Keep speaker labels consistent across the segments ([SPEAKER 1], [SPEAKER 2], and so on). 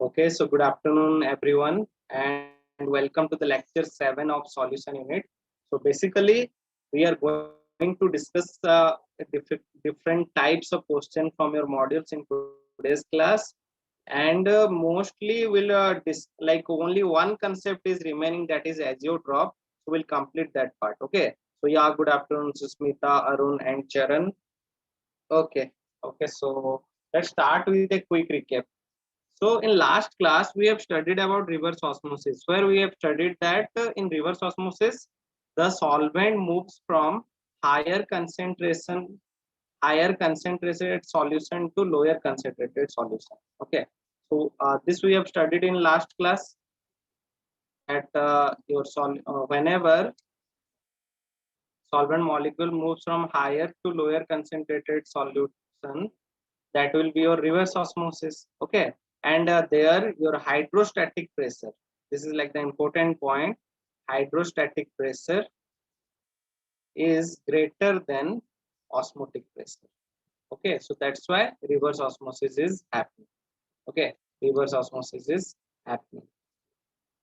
[SPEAKER 1] Okay, so good afternoon, everyone, and welcome to the lecture 7 of solution unit. So basically, we are going to discuss different types of questions from your modules in today's class, and mostly will like only one concept is remaining, that is Azure Drop. So we'll complete that part. Okay. So yeah, good afternoon, Susmita, Arun, and Charan. Okay. Okay. So let's start with a quick recap. So in last class, we have studied about reverse osmosis, where we have studied that in reverse osmosis, the solvent moves from higher concentration, higher concentrated solution to lower concentrated solution. Okay. So this we have studied in last class that whenever solvent molecule moves from higher to lower concentrated solution, that will be your reverse osmosis. Okay. And there your hydrostatic pressure, this is like the important point, hydrostatic pressure is greater than osmotic pressure. Okay, so that's why reverse osmosis is happening. Okay, reverse osmosis is happening.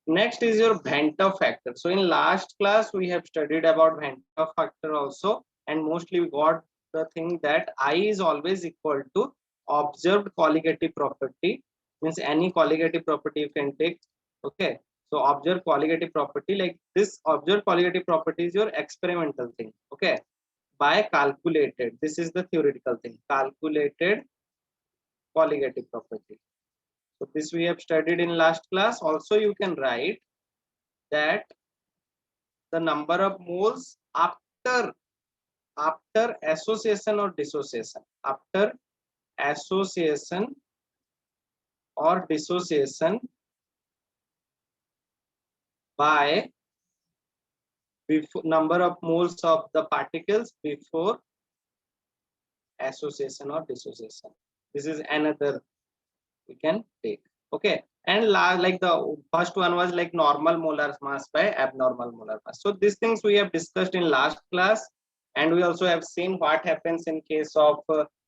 [SPEAKER 1] Next is your Venter factor. So in last class we have studied about Venter factor also, and mostly we got the thing that I is always equal to observed colligative property, means any colligative property you can take. Okay, so observed colligative property, like this observed colligative property is your experimental thing. Okay, by calculated, this is the theoretical thing, calculated colligative property. So this we have studied in last class. Also you can write that the number of moles after association or dissociation, after association or dissociation by before, number of moles of the particles before association or dissociation. This is another we can take. Okay, and like the first one was like normal molar mass by abnormal molar mass. So these things we have discussed in last class, and we also have seen what happens in case of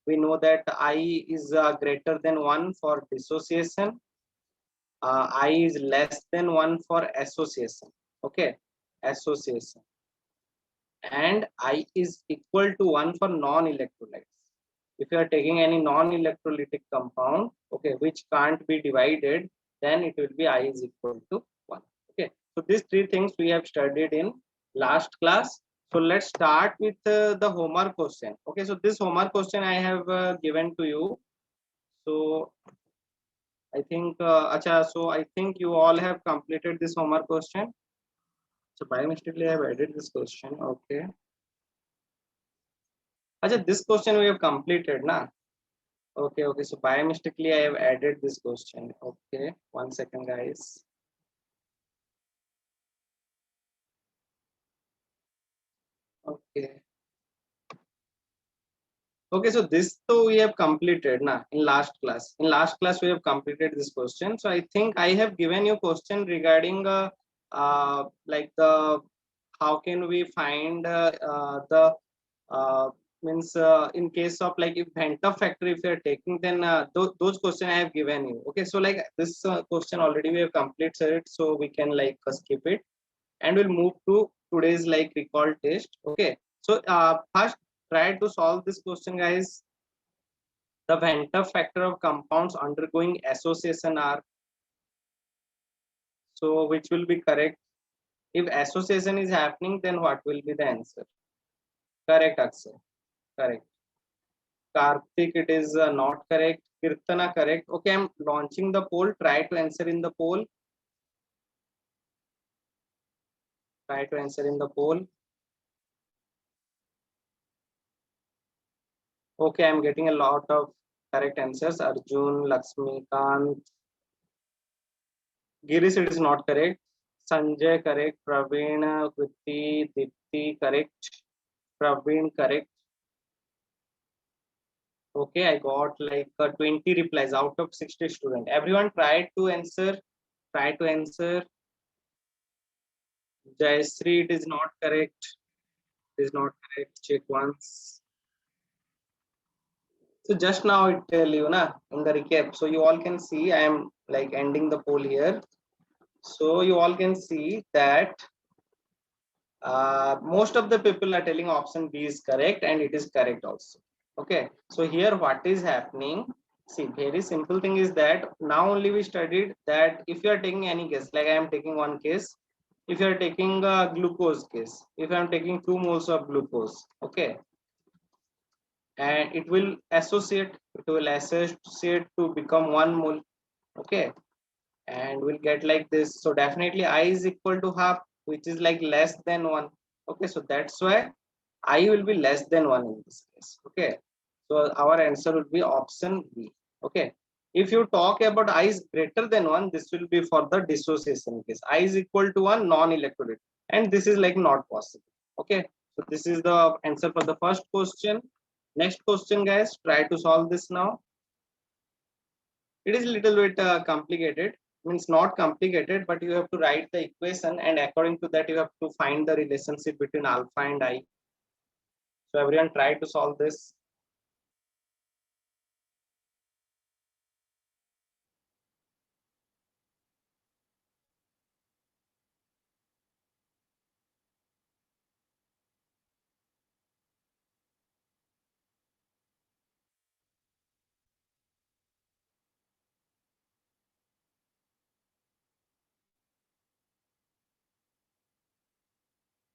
[SPEAKER 1] we know that I is greater than 1 for dissociation, I is less than 1 for association. Okay, association, and I is equal to 1 for non-electrolytes. If you are taking any non-electrolytic compound, okay, which can't be divided, then it will be I is equal to 1. Okay, so these three things we have studied in last class. So let's start with the homework question. Okay, so this homework question I have given to you. So I think so I think you all have completed this homework question. So by mistakenly I have added this question. Okay, this question we have completed na. Okay, okay. So by mistakenly, I have added this question. Okay, 1 second, guys. Okay. Okay, so this so we have completed na in last class. In last class, we have completed this question. So I think I have given you question regarding like the how can we find the means in case of like if Venter factor if you are taking, then those question I have given you. Okay, so like this question already we have completed it, so we can like skip it, and we'll move to today's like recall test. Okay, so first try to solve this question, guys. The Venter factor of compounds undergoing association are, so which will be correct? If association is happening, then what will be the answer? Correct, Akshay. Correct. Karthik, it is not correct. Kirtana, correct. Okay, I'm launching the poll. Try to answer in the poll. Try to answer in the poll. Okay, I'm getting a lot of correct answers. Arjun, Lakshmi, Kant. Girish, it is not correct. Sanjay, correct. Praveen, Kriti, Dipti, correct. Praveen, correct. Okay, I got like 20 replies out of 60 students. Everyone tried to answer. Try to answer. Jayasri, it is not correct. It is not correct. Check once. So just now I tell you na in the recap. So you all can see I am like ending the poll here. So you all can see that most of the people are telling option B is correct, and it is correct also. Okay, so here what is happening? See, very simple thing is that now only we studied that if you are taking any case, like I am taking one case, if you are taking a glucose case, if I am taking 2 moles of glucose, okay, and it will associate to become 1 mole, okay, and we'll get like this. So definitely I is equal to half, which is like less than 1. Okay, so that's why I will be less than 1 in this case. Okay, so our answer would be option B. Okay, if you talk about I is greater than 1, this will be for the dissociation case. I is equal to 1 non-electrolyte, and this is like not possible. Okay, so this is the answer for the first question. Next question, guys, try to solve this now. It is a little bit complicated, means not complicated, but you have to write the equation, and according to that you have to find the relationship between alpha and I. So everyone try to solve this.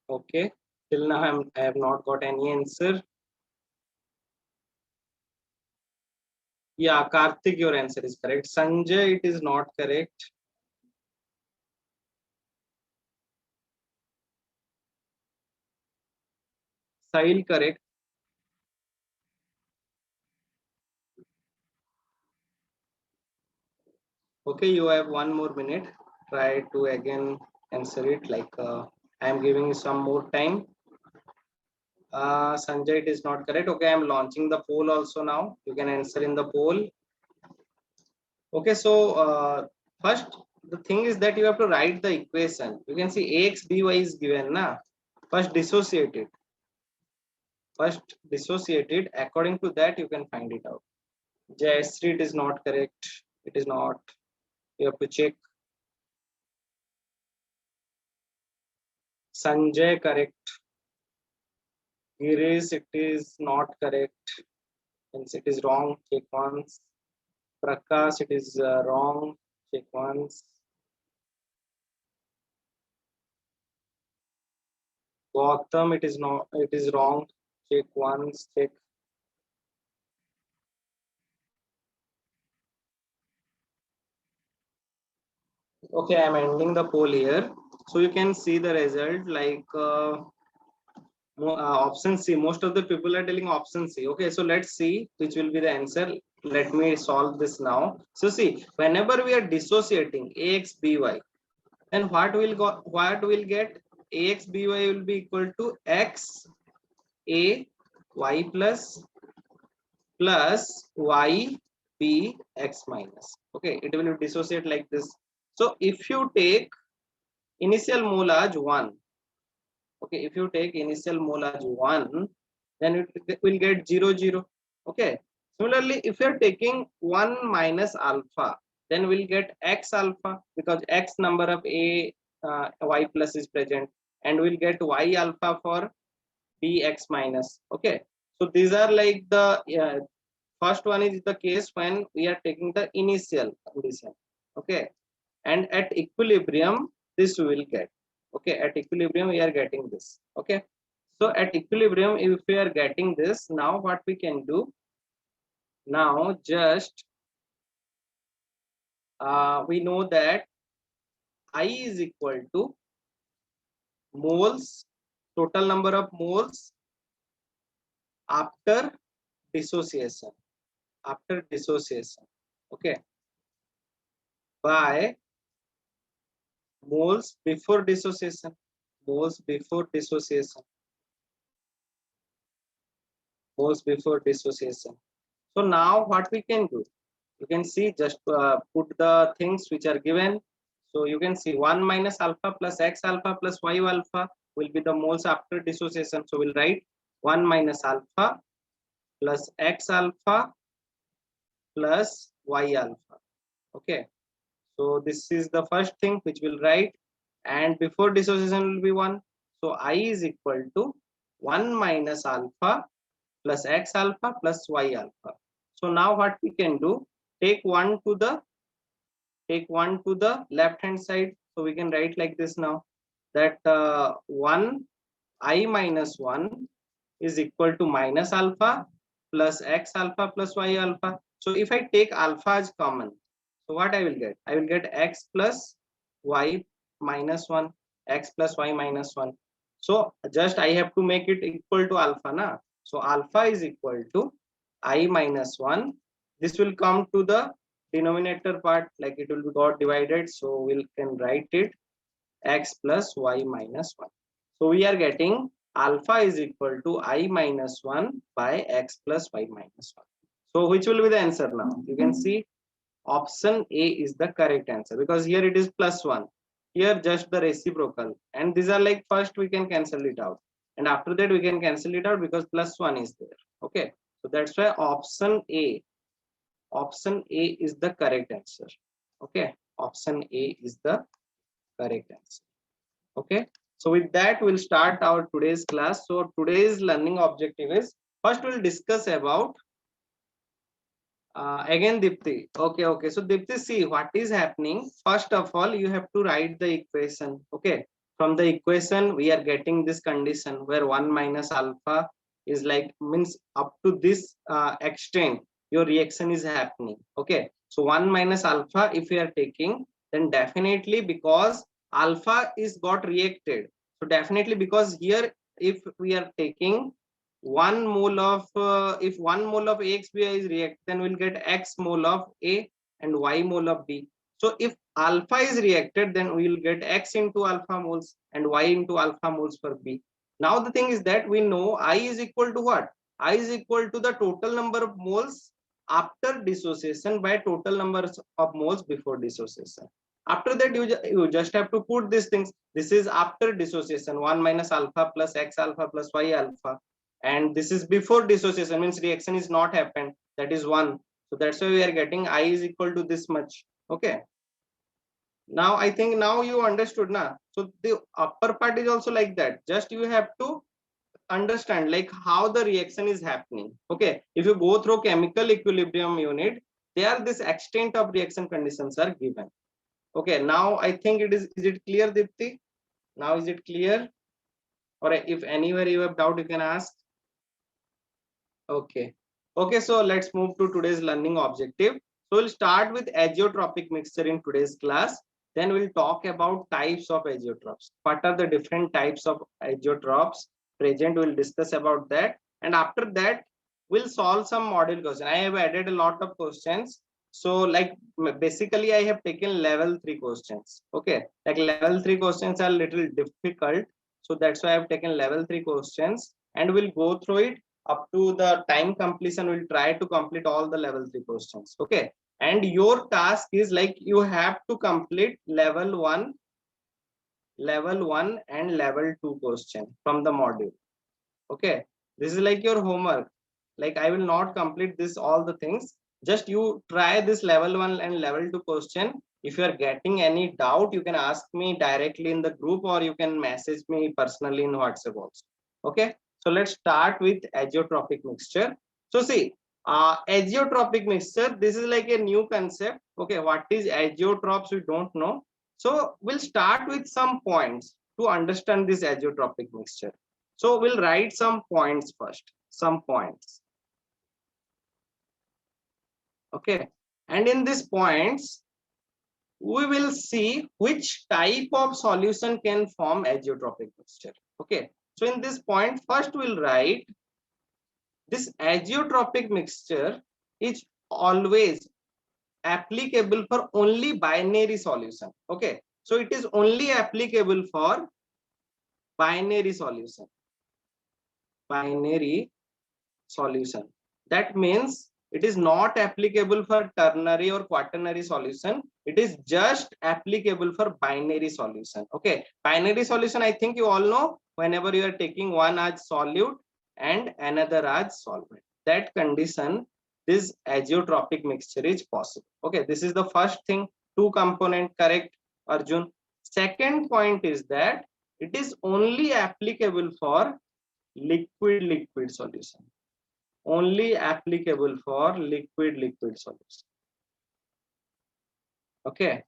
[SPEAKER 1] Okay, till now I have not got any answer. Yeah, Karthik, your answer is correct. Sanjay, it is not correct. Sahil, correct. Okay, you have 1 more minute. Try to again answer it. Like I am giving you some more time. Sanjay, it is not correct. Okay, I am launching the poll also now. You can answer in the poll. Okay, so first the thing is that you have to write the equation. You can see ax by is given na. First dissociate it. First dissociate it. According to that, you can find it out. Jayasri, it is not correct. It is not. You have to check. Sanjay, correct. Girish, it is not correct. Hence, it is wrong. Check once. Prakash, it is wrong. Check once. Gautam, it is not. It is wrong. Check once. Check. Okay, I'm ending the poll here. So you can see the result like option C. Most of the people are telling option C. Okay, so let's see which will be the answer. Let me solve this now. So see, whenever we are dissociating ax by, then what will get ax by will be equal to x a y plus y b x minus. Okay, it will dissociate like this. So if you take initial molage 1, okay, if you take initial molage 1, then it will get 0 0. Okay, similarly if you are taking 1 minus alpha, then we'll get x alpha, because x number of a y plus is present, and we'll get y alpha for bx minus. Okay, so these are like the first one is the case when we are taking the initial condition. Okay, and at equilibrium this we will get. Okay, at equilibrium we are getting this. Okay, so at equilibrium if we are getting this, now what we can do, now just we know that I is equal to moles, total number of moles after dissociation, after dissociation, okay, by moles before dissociation, moles before dissociation, moles before dissociation. So now what we can do, you can see, just put the things which are given. So you can see 1 minus alpha plus x alpha plus y alpha will be the moles after dissociation. So we'll write 1 minus alpha plus x alpha plus y alpha. Okay, so this is the first thing which we'll write, and before dissociation will be 1. So I is equal to 1 minus alpha plus x alpha plus y alpha. So now what we can do, take 1 to the left hand side. So we can write like this now, that 1 I minus 1 is equal to minus alpha plus x alpha plus y alpha. So if I take alpha as common, so what I will get? I will get x plus y minus 1, x plus y minus 1. So just I have to make it equal to alpha, na? So alpha is equal to I minus 1. This will come to the denominator part, like it will be got divided. So we can write it x plus y minus 1. So we are getting alpha is equal to I minus 1 by x plus y minus 1. So which will be the answer now? You can see option A is the correct answer, because here it is plus 1. Here just the reciprocal. And these are like, first we can cancel it out. And after that we can cancel it out because plus 1 is there. Okay. So that's why option A is the correct answer. Okay. Option A is the correct answer. Okay, so with that we'll start our today's class. So today's learning objective is, first we'll discuss about again Dipti. Okay, so Dipti, see what is happening. First of all, you have to write the equation. Okay, from the equation we are getting this condition where 1 minus alpha is like, means up to this extent your reaction is happening. Okay, so 1 minus alpha if we are taking, then definitely, because alpha is got reacted, so definitely, because here if we are taking 1 mole of if 1 mole of AXBI is react, then we'll get x mole of A and y mole of B. So if alpha is reacted, then we will get x into alpha moles and y into alpha moles for B. Now the thing is that we know I is equal to what? I is equal to the total number of moles after dissociation by total numbers of moles before dissociation. After that you just have to put these things. This is after dissociation, 1 minus alpha plus x alpha plus y alpha, and this is before dissociation, means reaction is not happened, that is 1. So that's why we are getting I is equal to this much. Okay, now I think now you understood, na? So the upper part is also like that, just you have to understand like how the reaction is happening. Okay, if you go through chemical equilibrium unit, there this extent of reaction conditions are given. Okay, now I think it is it clear, Dipti? Now is it clear? Or if anywhere you have doubt, you can ask. Okay, so let's move to today's learning objective. So we'll start with azeotropic mixture in today's class. Then we'll talk about types of azeotropes. What are the different types of azeotropes present? We'll discuss about that. And after that, we'll solve some model questions. I have added a lot of questions. So like basically I have taken level 3 questions. Okay, like level 3 questions are little difficult. So that's why I've taken level 3 questions, and we'll go through it up to the time completion. We'll try to complete all the level 3 questions. Okay, and your task is like you have to complete level 1 and level 2 question from the module. Okay, this is like your homework. Like I will not complete this all the things, just you try this level 1 and level 2 question. If you are getting any doubt, you can ask me directly in the group, or you can message me personally in WhatsApp also. Okay, so let's start with azeotropic mixture. So see, azeotropic mixture, this is like a new concept. Okay, what is azeotropes we don't know. So we'll start with some points to understand this azeotropic mixture. So we'll write some points first, some points. Okay, and in these points we will see which type of solution can form azeotropic mixture. Okay, so in this point first we'll write this azeotropic mixture is always applicable for only binary solution. Okay, so it is only applicable for binary solution. That means it is not applicable for ternary or quaternary solution. It is just applicable for binary solution. Okay, binary solution, I think you all know, whenever you are taking one as solute and another as solvent, that condition this azeotropic mixture is possible. Okay, this is the first thing. Two component, correct, Arjun. Second point is that it is only applicable for liquid solution. Only applicable for liquid solution. Okay,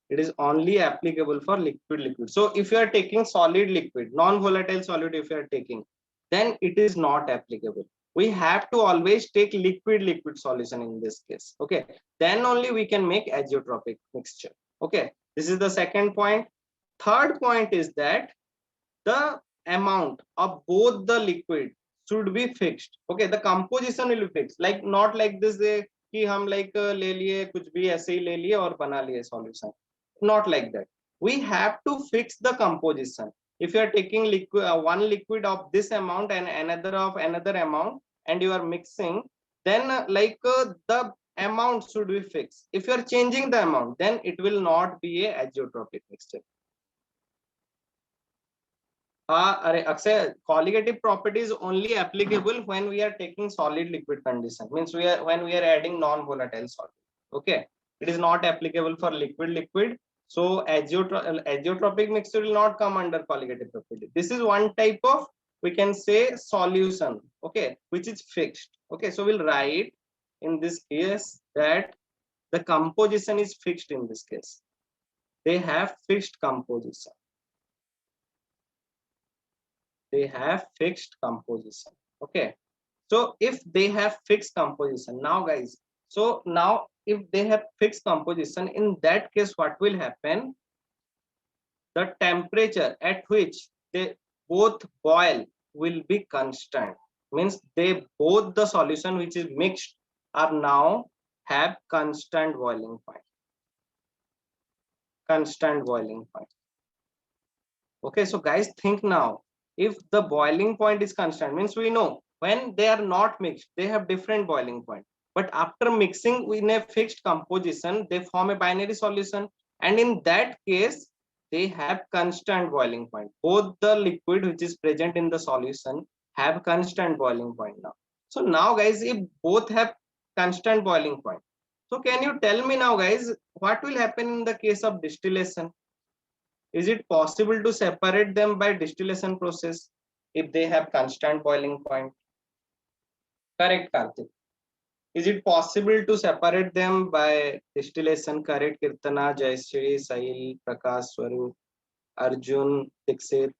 [SPEAKER 1] it is only applicable for liquid. So if you are taking solid liquid, non-volatile solid, if you are taking, then it is not applicable. We have to always take liquid solution in this case. Okay, then only we can make azeotropic mixture. Okay, this is the second point. Third point is that the amount of both the liquid should be fixed. Okay, the composition will be fixed, like not like this कि हम like ले लिए कुछ भी ऐसे ही ले लिए और बना लिए solution. Not like that. We have to fix the composition. If you are taking liquid, one liquid of this amount and another of another amount, and you are mixing, then the amount should be fixed. If you are changing the amount, then it will not be a azeotropic mixture. Akshay, colligative property is only applicable when we are taking solid liquid condition. Means when we are adding non-volatile solid. Okay, it is not applicable for liquid. So azeotropic mixture will not come under colligative property. This is one type of, we can say, solution. Okay, which is fixed. Okay, so we'll write in this case that the composition is fixed. In this case, they have fixed composition. They have fixed composition. Okay, so if they have fixed composition, now guys, so now if they have fixed composition, in that case what will happen, the temperature at which they both boil will be constant. Means they both the solution which is mixed are now have constant boiling point. Constant boiling point. Okay, so guys, think now, if the boiling point is constant, means we know when they are not mixed, they have different boiling point. But after mixing in a fixed composition, they form a binary solution. And in that case, they have constant boiling point. Both the liquid which is present in the solution have constant boiling point now. So now guys, if both have constant boiling point, so can you tell me now guys, what will happen in the case of distillation? Is it possible to separate them by distillation process if they have constant boiling point? Correct, Karthik. Is it possible to separate them by distillation? Correct, Kirtana, Jayashree, Sahil, Prakash, Swarup, Arjun, Dixit,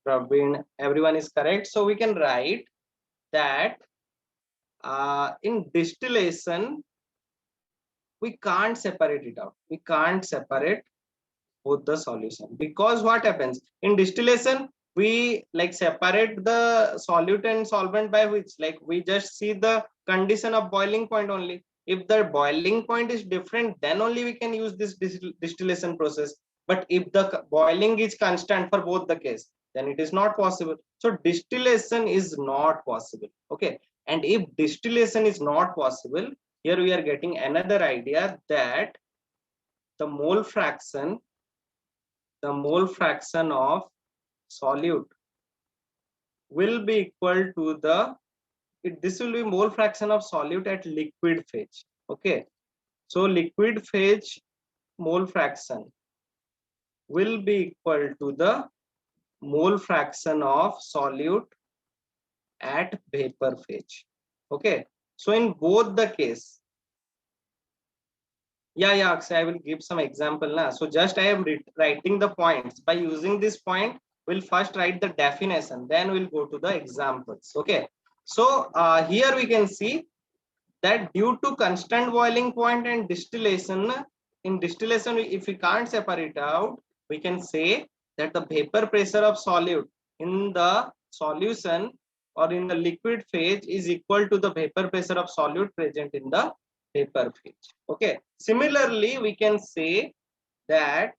[SPEAKER 1] Praveen. Everyone is correct. So we can write that in distillation, we can't separate it out. We can't separate both the solution, because what happens in distillation, we like separate the solute and solvent by which, like we just see the condition of boiling point only. If the boiling point is different, then only we can use this distillation process. But if the boiling is constant for both the case, then it is not possible. So distillation is not possible. Okay, and if distillation is not possible, here we are getting another idea that the mole fraction of solute will be equal to the, this will be mole fraction of solute at liquid phase. Okay, so liquid phase mole fraction will be equal to the mole fraction of solute at vapor phase. Okay, so in both the case, yeah, Akshay, I will give some example now. So just I am writing the points. By using this point, we'll first write the definition, then we'll go to the examples. Okay, so here we can see that due to constant boiling point and distillation, in distillation, if we can't separate out, we can say that the vapor pressure of solute in the solution or in the liquid phase is equal to the vapor pressure of solute present in the vapor phase. Okay, similarly we can say that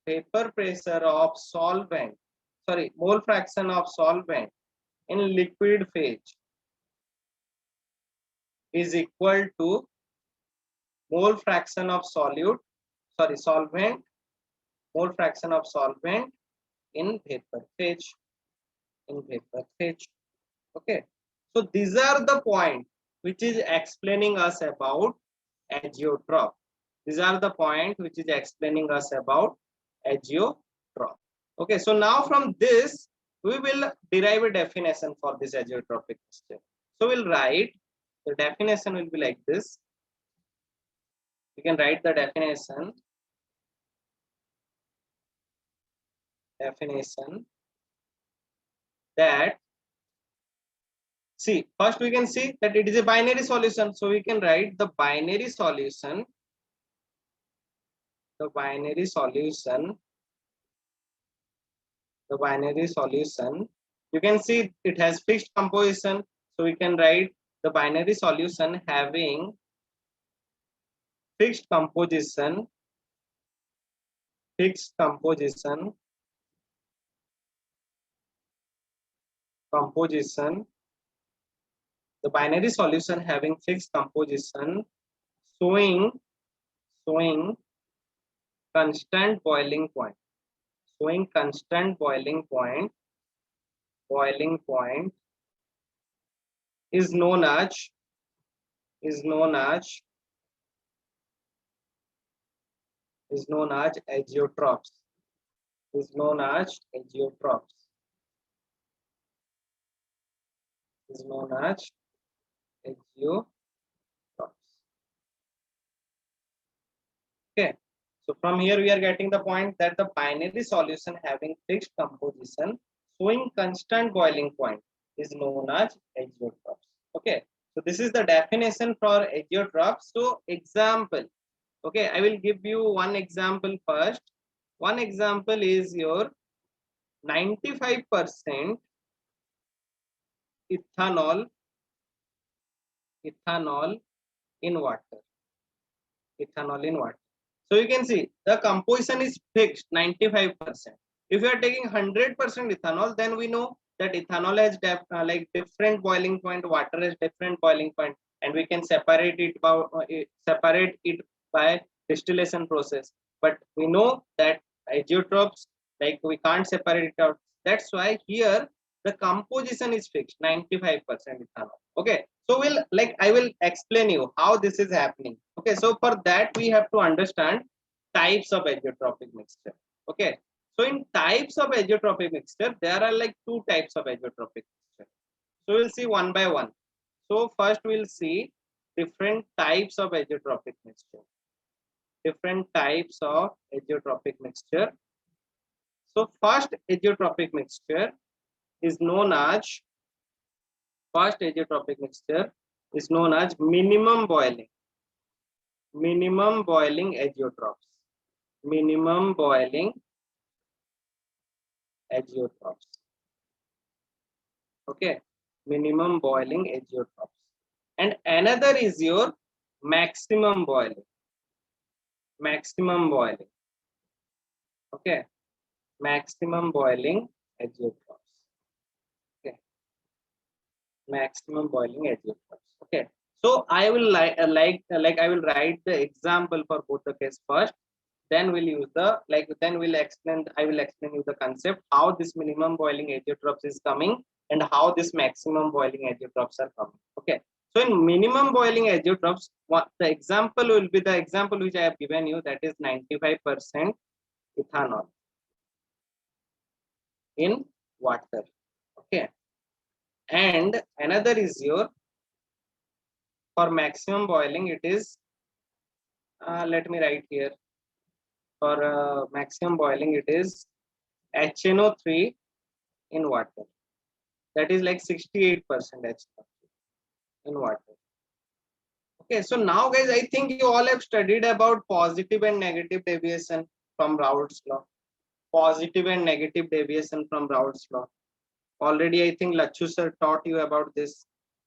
[SPEAKER 1] vapor pressure of solvent, sorry, mole fraction of solvent in liquid phase is equal to mole fraction of solute, sorry, solvent, mole fraction of solvent in vapor phase. Okay, so these are the points which is explaining us about azeotrope. These are the point which is explaining us about azeotrope. Okay, so now from this we will derive a definition for this azeotropic mixture. So we'll write the definition will be like this. We can write the definition. That, see, first we can see that it is a binary solution. So we can write the binary solution. The binary solution. You can see it has fixed composition. So we can write the binary solution having fixed composition. The binary solution having fixed composition, showing constant boiling point. Is known as azeotropes. Okay, so from here we are getting the point that the binary solution having fixed composition showing constant boiling point is known as azeotropes. Okay, so this is the definition for azeotropes. So example, okay, I will give you one example first. One example is your 95% ethanol in water. So you can see the composition is fixed 95%. If you are taking 100% ethanol, then we know that ethanol has like different boiling point, water has different boiling point, and we can separate it by distillation process. But we know that azeotropes, like we can't separate it out. That's why here the composition is fixed 95% ethanol. Okay, so I will explain you how this is happening. Okay, so for that we have to understand types of azeotropic mixture. Okay, so in types of azeotropic mixture, there are like two types of azeotropic mixture. So we'll see one by one. So first we'll see different types of azeotropic mixture. So first azeotropic mixture is known as minimum boiling azeotropes. Okay, minimum boiling azeotropes. And another is your maximum boiling. Okay, maximum boiling azeotropes. Okay, maximum boiling azeotropes. Okay, so I will I will write the example for both the case first. Then we'll use the then we'll explain. I will explain you the concept how this minimum boiling azeotropes is coming and how this maximum boiling azeotropes are coming. Okay, so in minimum boiling azeotropes, the example will be the example which I have given you, that is 95% ethanol in water. Okay, and another is your, for maximum boiling it is let me write here. For maximum boiling it is HNO3 in water. That is like 68% HNO3 in water. Okay, so now guys, I think you all have studied about positive and negative deviation from Raoult's law. Already I think Lachu sir taught you about this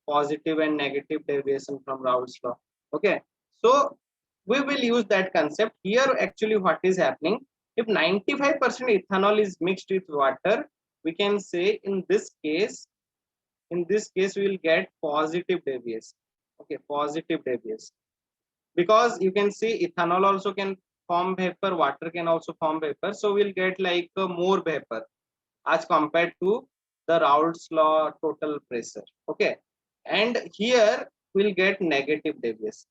[SPEAKER 1] positive and negative deviation from Raoult's law. Okay, so we will use that concept here. Actually what is happening, if 95% ethanol is mixed with water, we can say in this case we will get positive deviation. Okay, positive deviation, because you can see ethanol also can form vapor, water can also form vapor, so we'll get like more vapor as compared to the Raoult's law total pressure. Okay, and here will get negative deviation.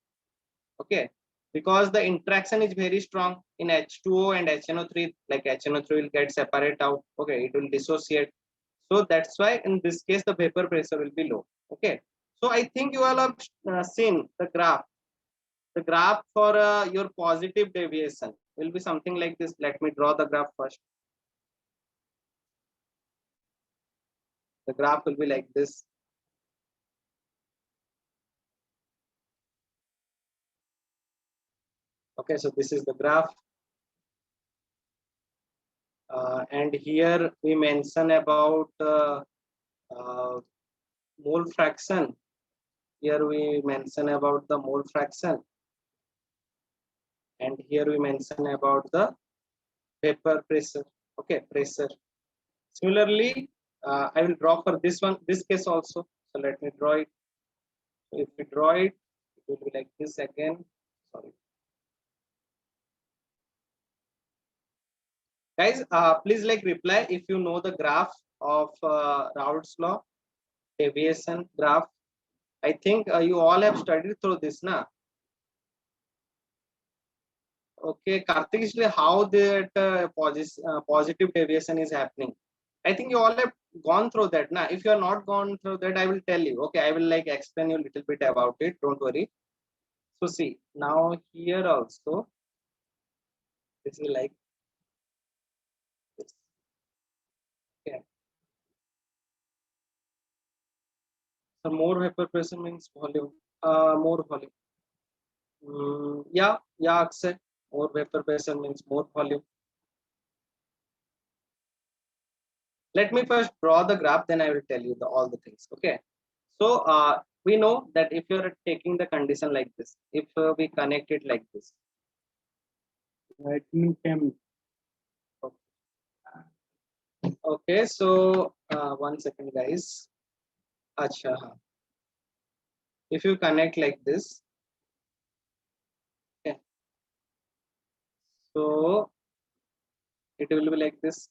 [SPEAKER 1] Okay, because the interaction is very strong in H2O and HNO3. Like HNO3 will get separate out. Okay, it will dissociate. So that's why in this case the vapor pressure will be low. Okay, so I think you all have seen the graph. The graph for your positive deviation will be something like this. Let me draw the graph first. The graph will be like this. Okay, so this is the graph. And here we mention about uh, mole fraction. Here we mention about the mole fraction. And here we mention about the vapor pressure. Okay, pressure. Similarly, I will draw for this one, this case also. So let me draw it. So if we draw it, it will be like this again. Sorry. Guys, please like reply if you know the graph of Raoult's law, deviation graph. I think you all have studied through this, na? Okay, Karthik, how that positive deviation is happening. I think you all have gone through that. Now, if you are not gone through that, I will tell you. Okay, I will like explain you a little bit about it. Don't worry. So see, now here also, this is like this. Okay. So more vapor pressure means volume. More volume. Yeah, Akshay. More vapor pressure means more volume. Let me first draw the graph, then I will tell you all the things. Okay. So we know that if you're taking the condition like this, if we connect it like this. It means okay, so 1 second, guys. Acha. If you connect like this, okay, so it will be like this.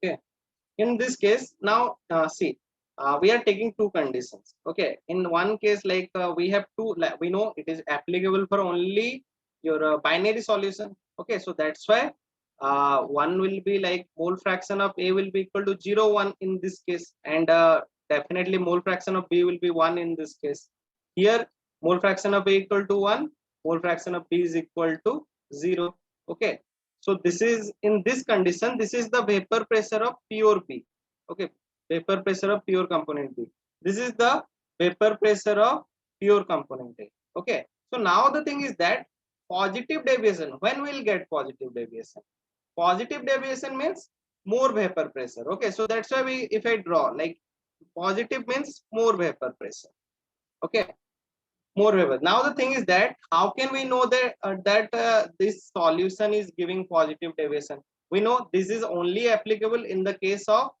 [SPEAKER 1] Okay. In this case, now see, we are taking two conditions. Okay. In one case, like we have two, like, we know it is applicable for only your binary solution. Okay. So that's why one will be like mole fraction of A will be equal to 0, 1 in this case. And definitely mole fraction of B will be 1 in this case. Here, mole fraction of A equal to 1, mole fraction of B is equal to 0. Okay. So this is in this condition, this is the vapor pressure of pure B. Okay, vapor pressure of pure component B. This is the vapor pressure of pure component A. Okay, so now the thing is that positive deviation, when we'll get positive deviation? Positive deviation means more vapor pressure. Okay, so that's why we, if I draw like positive means more vapor pressure. Okay, more vapor. Now the thing is that how can we know that this solution is giving positive deviation? We know this is only applicable in the case of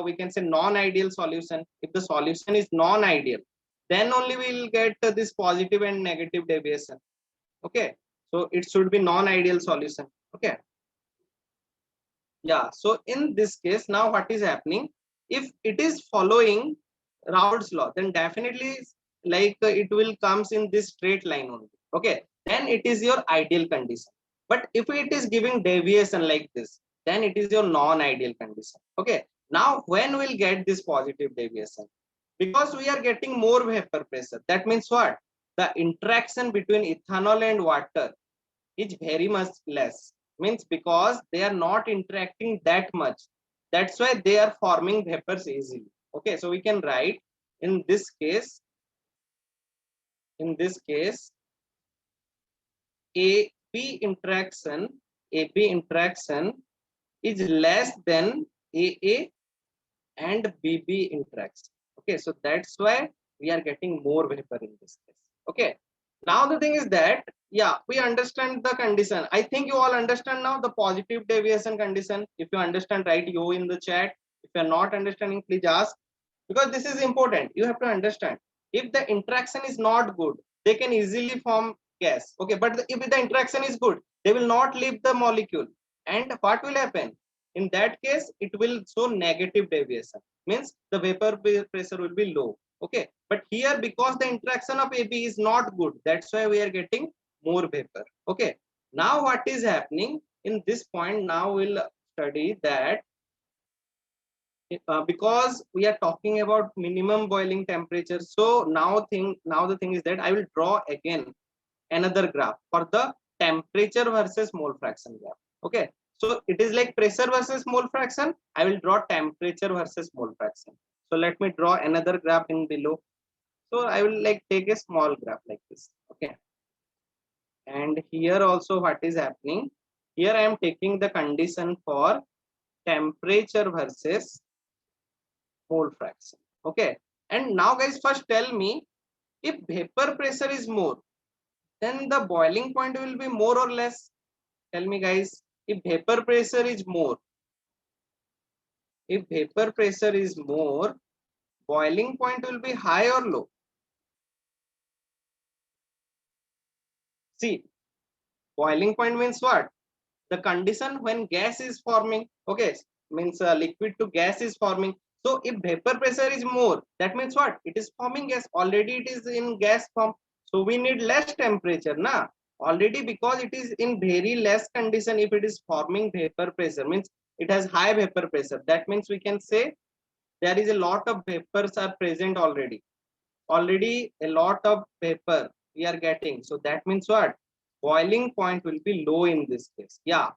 [SPEAKER 1] we can say non-ideal solution. If the solution is non-ideal, then only we will get this positive and negative deviation. Okay, so it should be non-ideal solution. Okay, yeah, so in this case, now what is happening, if it is following Raoult's law, then definitely it will comes in this straight line only. Okay, then it is your ideal condition. But if it is giving deviation like this, then it is your non-ideal condition. Okay, now when we'll get this positive deviation? Because we are getting more vapor pressure. That means what? The interaction between ethanol and water is very much less. Means because they are not interacting that much. That's why they are forming vapors easily. Okay, so we can write in this case, AB interaction is less than AA and BB interaction. Okay, so that's why we are getting more vapor in this case. Okay, now the thing is that, yeah, we understand the condition. I think you all understand now the positive deviation condition. If you understand, write yo in the chat. If you are not understanding, please ask, because this is important. You have to understand, if the interaction is not good, they can easily form gas. Okay, but if the interaction is good, they will not leave the molecule. And what will happen? In that case, it will show negative deviation, means the vapor pressure will be low. Okay, but here because the interaction of AB is not good, that's why we are getting more vapor. Okay, now what is happening in this point? Now we'll study that because we are talking about minimum boiling temperature. So now the thing is that I will draw again another graph for the temperature versus mole fraction graph. Okay, so it is like pressure versus mole fraction. I will draw temperature versus mole fraction. So let me draw another graph in below. So I will like take a small graph like this. Okay, and here also what is happening, here I am taking the condition for temperature versus mole fraction. Okay, and now guys, first tell me, if vapor pressure is more, then the boiling point will be more or less. Tell me guys, if vapor pressure is more, if vapor pressure is more, boiling point will be high or low? See, boiling point means what? The condition when gas is forming. Okay, means liquid to gas is forming. So if vapor pressure is more, that means what? It is forming gas. Already it is in gas form. So we need less temperature, na? Already because it is in very less condition, if it is forming vapor pressure, means it has high vapor pressure. That means we can say there is a lot of vapors are present already. Already a lot of vapor we are getting. So that means what? Boiling point will be low in this case. Yeah,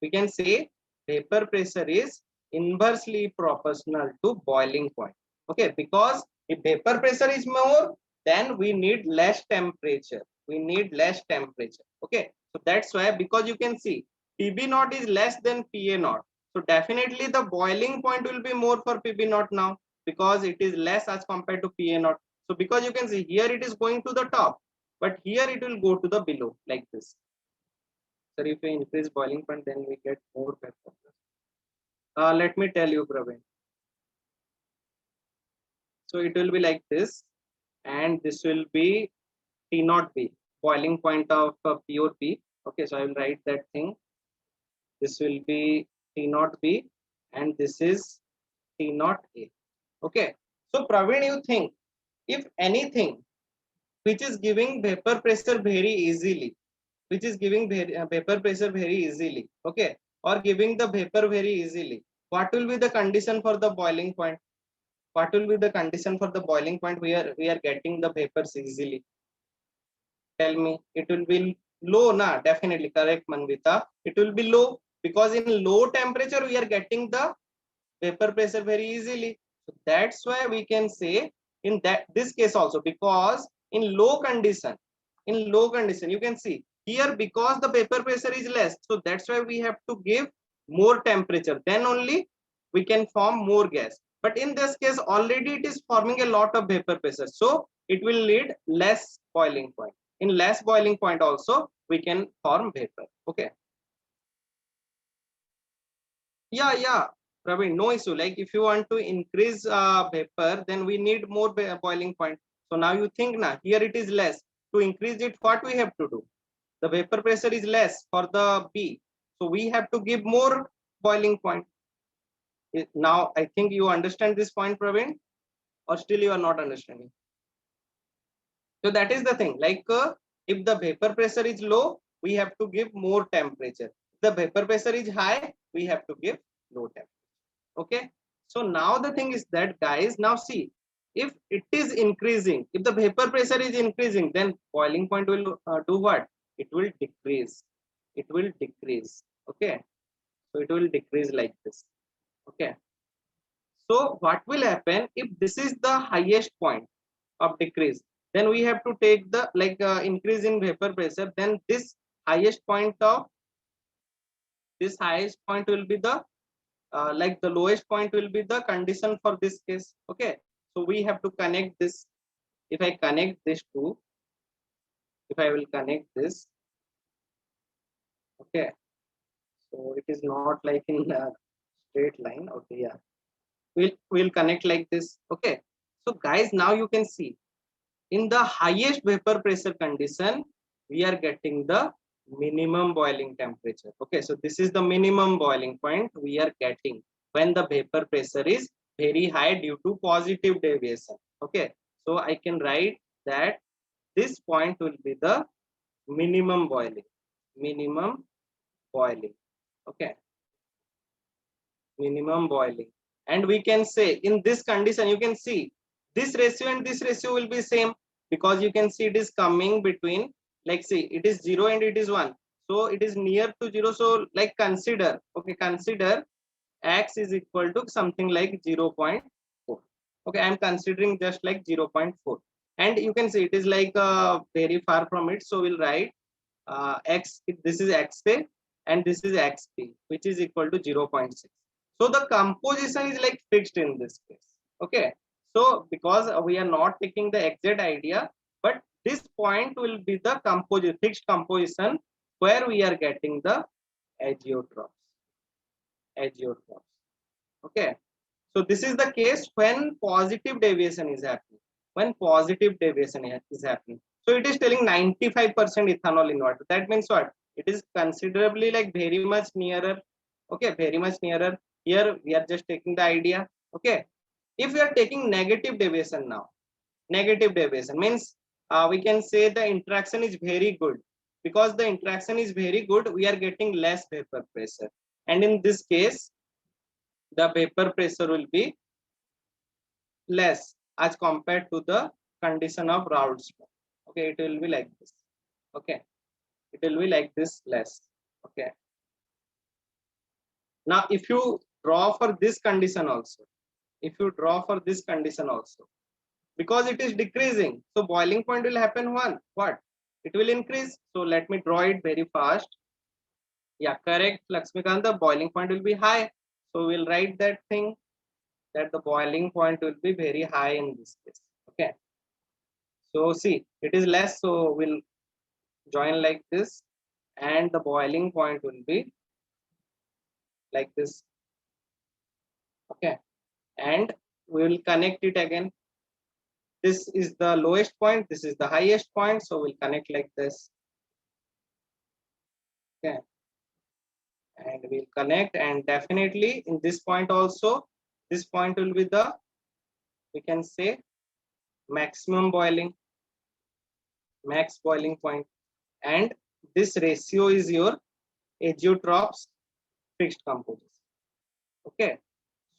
[SPEAKER 1] we can say vapor pressure is inversely proportional to boiling point. Okay, because if vapor pressure is more, then we need less temperature. We need less temperature. Okay, so that's why, because you can see PB naught is less than PA naught. So definitely the boiling point will be more for PB naught now, because it is less as compared to PA naught. So because you can see here it is going to the top, but here it will go to the below like this. So if we increase boiling point, then we get more vapor. Let me tell you, Praveen. So it will be like this, and this will be T naught B, boiling point of pure P. Okay, so I will write that thing. This will be T naught B, and this is T naught A. Okay, so Praveen, you think if anything which is giving vapor pressure very easily, which is giving vapor pressure very easily, okay, or giving the vapor very easily, what will be the condition for the boiling point? What will be the condition for the boiling point where we are getting the vapors easily? Tell me. It will be low, na? Definitely correct, Manvita. It will be low because in low temperature we are getting the vapor pressure very easily. So that's why we can say in this case also, because in low condition, you can see here, because the vapor pressure is less, so that's why we have to give more temperature, then only we can form more gas. But in this case already it is forming a lot of vapor pressure, so it will need less boiling point. In less boiling point also we can form vapor. Okay, yeah, Praveen, no issue. Like if you want to increase vapor, then we need more boiling point. So now you think, now here it is less. To increase it, what we have to do? The vapor pressure is less for the B, so we have to give more boiling point. Now I think you understand this point, Praveen, or still you are not understanding? So that is the thing. Like if the vapor pressure is low, we have to give more temperature. If the vapor pressure is high, we have to give low temperature. Okay, so now the thing is that, guys, now see, if it is increasing, if the vapor pressure is increasing, then boiling point will do what? It will decrease. It will decrease. Okay, so it will decrease like this. Okay, so what will happen if this is the highest point of decrease? Then we have to take the like increase in vapor pressure. Then this highest point of will be the like the lowest point will be the condition for this case. Okay, so we have to connect this. If I connect this two, if I will connect this, okay, so it is not like in a straight line. Okay, yeah, we'll connect like this. Okay, so guys, now you can see in the highest vapor pressure condition we are getting the minimum boiling temperature. Okay, so this is the minimum boiling point we are getting when the vapor pressure is very high due to positive deviation. Okay, so I can write that this point will be the minimum boiling. Minimum boiling. Okay, minimum boiling. And we can say in this condition, you can see this ratio and this ratio will be same, because you can see it is coming between, like, see, it is 0 and it is 1, so it is near to 0. So like consider, okay, consider x is equal to something like 0.4. Okay, I am considering just like 0.4, and you can see it is like very far from it, so we'll write x, this is xa and this is xp, which is equal to 0.6. So the composition is like fixed in this case. Okay, so because we are not taking the exact idea, but this point will be the fixed composition where we are getting the azeotrophs. Okay, so this is the case when positive deviation is happening. When positive deviation is happening, so it is telling 95% ethanol in water. That means what? It is considerably like very much nearer. Okay, very much nearer. Here we are just taking the idea. Okay, if we are taking negative deviation now, negative deviation means we can say the interaction is very good. Because the interaction is very good, we are getting less vapor pressure, and in this case the vapor pressure will be less as compared to the condition of Raoult's law. Okay, it will be like this. Okay, it will be like this, less. Okay, now if you draw for this condition also, if you draw for this condition also, because it is decreasing, so boiling point will happen one, what, it will increase. So let me draw it very fast. Yeah, correct, Lakshmikant, the boiling point will be high, so we'll write that thing, that the boiling point will be very high in this case. Okay, so see, it is less, so we'll join like this, and the boiling point will be like this. Okay, and we will connect it again. This is the lowest point, this is the highest point, so we'll connect like this. Okay, and we'll connect, and definitely in this point also, this point will be the, we can say, maximum boiling, max boiling point, and this ratio is your azeotrophs fixed composition. Okay,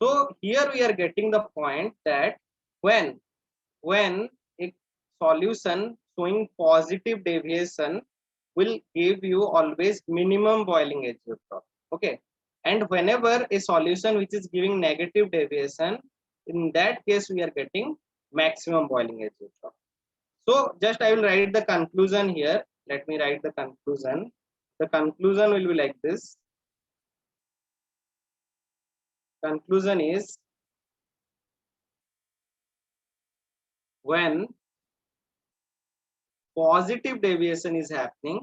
[SPEAKER 1] so here we are getting the point that when a solution showing positive deviation will give you always minimum boiling azeotroph. Okay, and whenever a solution which is giving negative deviation, in that case we are getting maximum boiling azeotroph. So just I will write the conclusion here. Let me write the conclusion. The conclusion will be like this. Conclusion is, when positive deviation is happening,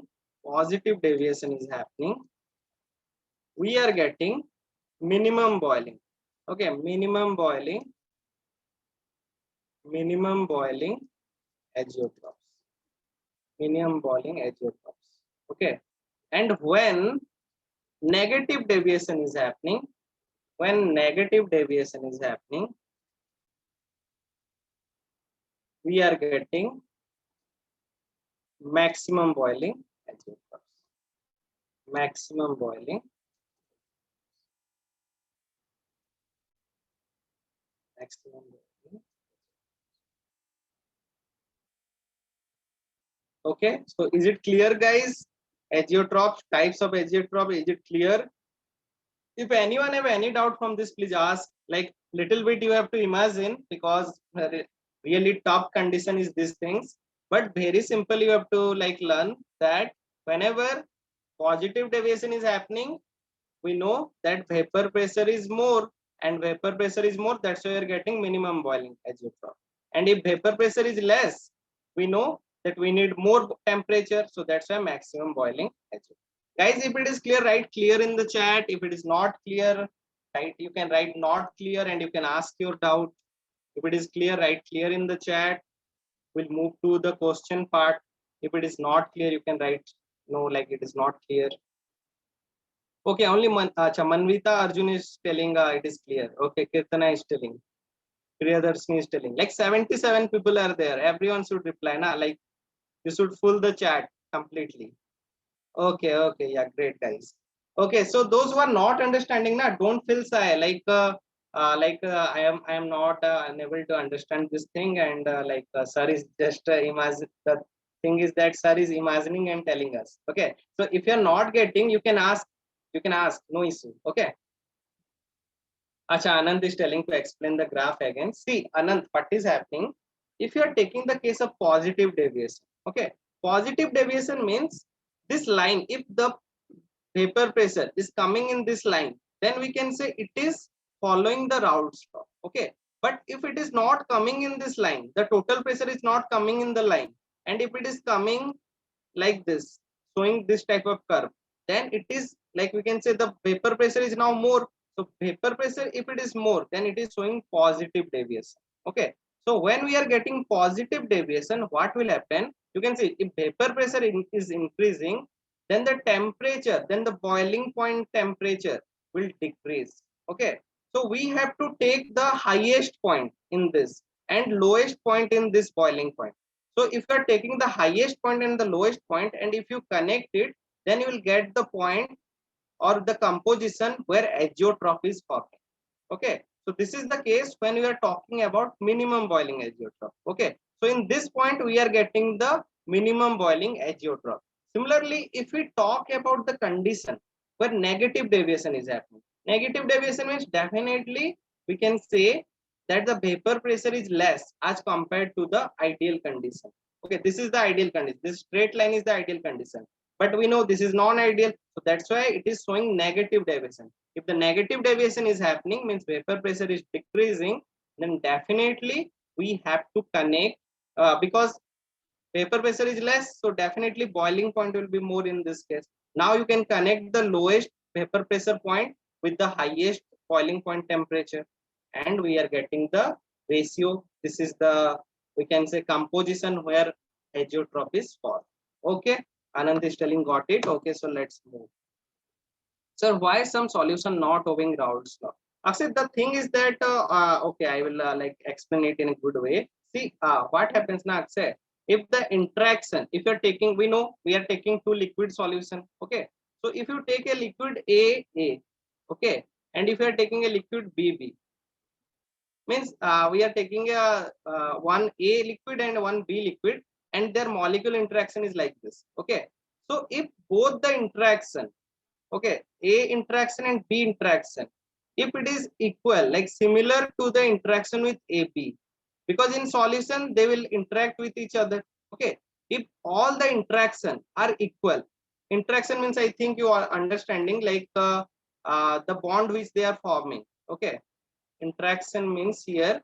[SPEAKER 1] we are getting minimum boiling. Okay, minimum boiling azeotrophs. Minimum boiling azeotrophs. Okay, and when negative deviation is happening, we are getting maximum boiling azeotrophs. Maximum boiling. Okay, so is it clear, guys? Azeotrophs, types of azeotroph, is it clear? If anyone have any doubt from this, please ask. Like little bit you have to imagine, because really top condition is these things, but very simple you have to like learn that whenever positive deviation is happening, we know that vapor pressure is more, and vapor pressure is more, that's why we are getting minimum boiling azeotroph. And if vapor pressure is less, we know that we need more temperature, so that's why maximum boiling azeotroph. Guys, if it is clear, write clear in the chat. If it is not clear, right, you can write not clear, and you can ask your doubt. If it is clear, write clear in the chat. We'll move to the question part. If it is not clear, you can write No, like it is not clear. Okay, only Manvita Arjun is telling it is clear. Okay, Kirtana is telling. Priyadarshini is telling. Like 77 people are there. Everyone should reply. Na? Like you should fill the chat completely. Okay, okay, yeah, great guys. Okay, so those who are not understanding, na, don't feel shy. I am not unable to understand this thing, and sir is just imagine. The thing is that sir is imagining and telling us. Okay, so if you are not getting, you can ask. You can ask, no issue. Okay. Acha, Anand is telling to explain the graph again. See, Anand, what is happening? If you are taking the case of positive deviation, okay, positive deviation means this line, if the vapor pressure is coming in this line, then we can say it is following the Raoult's law, okay. But if it is not coming in this line, the total pressure is not coming in the line, and if it is coming like this, showing this type of curve, then it is like we can say the vapor pressure is now more. So vapor pressure, if it is more, then it is showing positive deviation. Okay. So when we are getting positive deviation, what will happen? You can see if vapor pressure is increasing, then the temperature, then the boiling point temperature will decrease. Okay. So we have to take the highest point in this and lowest point in this boiling point. So if you are taking the highest point and the lowest point, and if you connect it, then you will get the point or the composition where azeotrope is forming. Okay. So this is the case when we are talking about minimum boiling azeotrope. Okay. So in this point, we are getting the minimum boiling azeotrope. Similarly, if we talk about the condition where negative deviation is happening, negative deviation means definitely we can say that the vapor pressure is less as compared to the ideal condition. Okay, this is the ideal condition. This straight line is the ideal condition. But we know this is non-ideal, so that's why it is showing negative deviation. If the negative deviation is happening, means vapor pressure is decreasing, then definitely we have to connect because vapor pressure is less, so definitely boiling point will be more in this case. Now you can connect the lowest vapor pressure point with the highest boiling point temperature, and we are getting the ratio. This is the, we can say, composition where azeotrope is formed. Okay, Anand is telling got it. Okay, so let's move. Sir, why some solution not obeying Raoult's law? Actually, the thing is that okay, I will like explain it in a good way. See, what happens now, Akshay? If the interaction, if you're taking, we know we are taking two liquid solution. Okay, so if you take a liquid A, okay, and if you are taking a liquid B, means we are taking a one A liquid and one B liquid, and their molecule interaction is like this. Okay, so if both the interaction, okay, A interaction and B interaction, if it is equal, like similar to the interaction with AB, because in solution they will interact with each other. Okay, if all the interaction are equal, interaction means I think you are understanding, like the bond which they are forming. Okay, interaction means here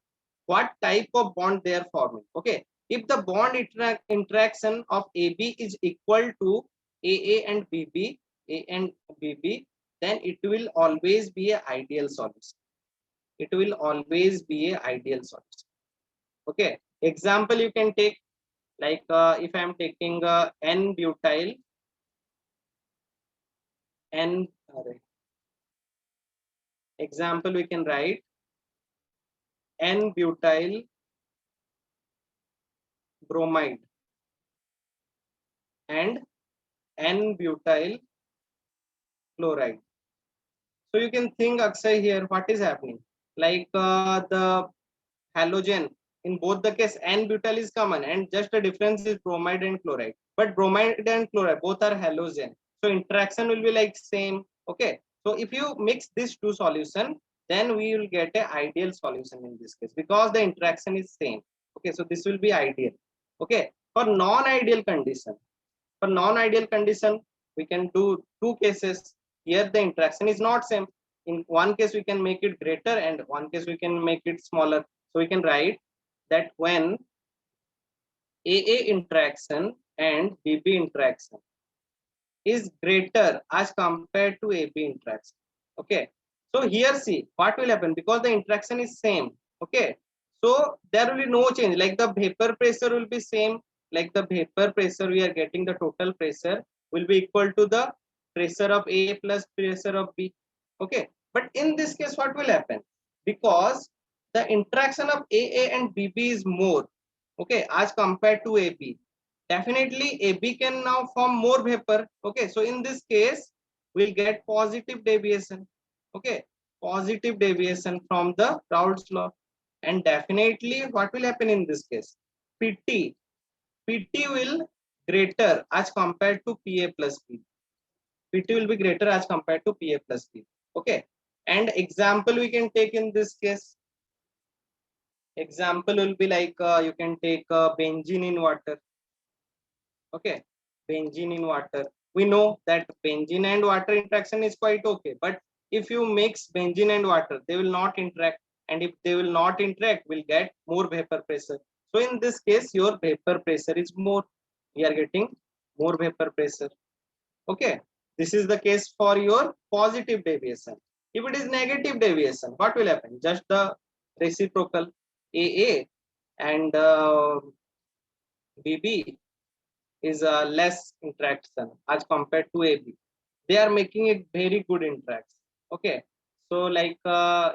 [SPEAKER 1] what type of bond they are forming. Okay, if the bond interaction of AB is equal to AA and BB, A and BB, then it will always be an ideal solution. It will always be an ideal solution. Okay, example you can take, like if I am taking N-butyl, N, example we can write N-butyl bromide and N-butyl chloride. So you can think, Akshay, here what is happening, like the halogen in both the case N-butyl is common, and just the difference is bromide and chloride, but bromide and chloride both are halogen, so interaction will be like same. Okay, so if you mix these two solution, then we will get a ideal solution in this case because the interaction is same. Okay, so this will be ideal. Okay, for non-ideal condition, for non-ideal condition we can do two cases. Here the interaction is not same. In one case we can make it greater, and one case we can make it smaller. So we can write that when AA interaction and BB interaction is greater as compared to AB interaction. Okay, so here see what will happen, because the interaction is same. Okay, so there will be no change, like the vapor pressure will be same, like the vapor pressure we are getting the total pressure, will be equal to the pressure of A plus pressure of B. Okay, but in this case what will happen, because the interaction of AA and BB is more, okay, as compared to AB, definitely AB can now form more vapor. Okay, so in this case we'll get positive deviation. Okay, positive deviation from the Raoult's law. And definitely what will happen in this case, PT will greater as compared to PA plus B. PT will be greater as compared to PA plus B. Okay, and example we can take in this case, example will be like you can take benzene in water. Okay, benzene in water, we know that benzene and water interaction is quite okay, but if you mix benzene and water, they will not interact, and if they will not interact, we'll get more vapor pressure. So in this case your vapor pressure is more, we are getting more vapor pressure. Okay, this is the case for your positive deviation. If it is negative deviation, what will happen, just the reciprocal AA and BB is a less interaction as compared to AB. They are making it very good interaction. Okay, so like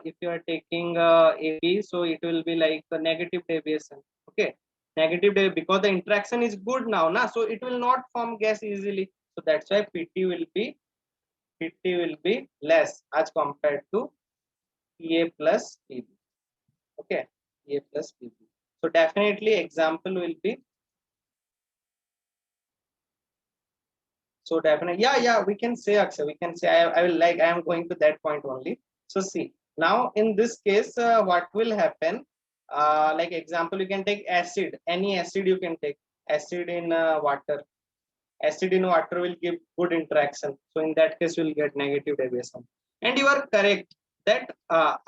[SPEAKER 1] if you are taking AB, so it will be like a negative deviation. Okay, negative deviation because the interaction is good now, na, so it will not form gas easily. So that's why PT will be less as compared to PA plus PB. Okay, PA plus PB. So definitely example will be. So definitely, yeah, we can say Akshay, we can say I will like, I am going to that point only. So see, now in this case, what will happen? Like example, you can take acid, any acid you can take, acid in water. Acid in water will give good interaction. So in that case, you will get negative deviation. And you are correct that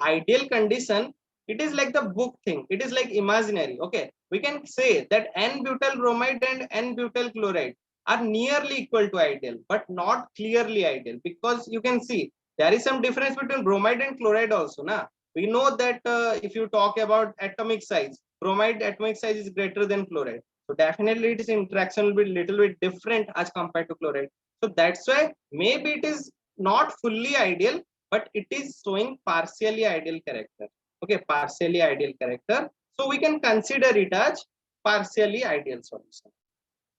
[SPEAKER 1] ideal condition, it is like the book thing. It is like imaginary. Okay, we can say that N-butyl bromide and N-butyl chloride are nearly equal to ideal, but not clearly ideal, because you can see there is some difference between bromide and chloride also. Na? We know that if you talk about atomic size, bromide atomic size is greater than chloride. So definitely its interaction will be little bit different as compared to chloride. So that's why maybe it is not fully ideal, but it is showing partially ideal character. Okay, partially ideal character. So we can consider it as partially ideal solution.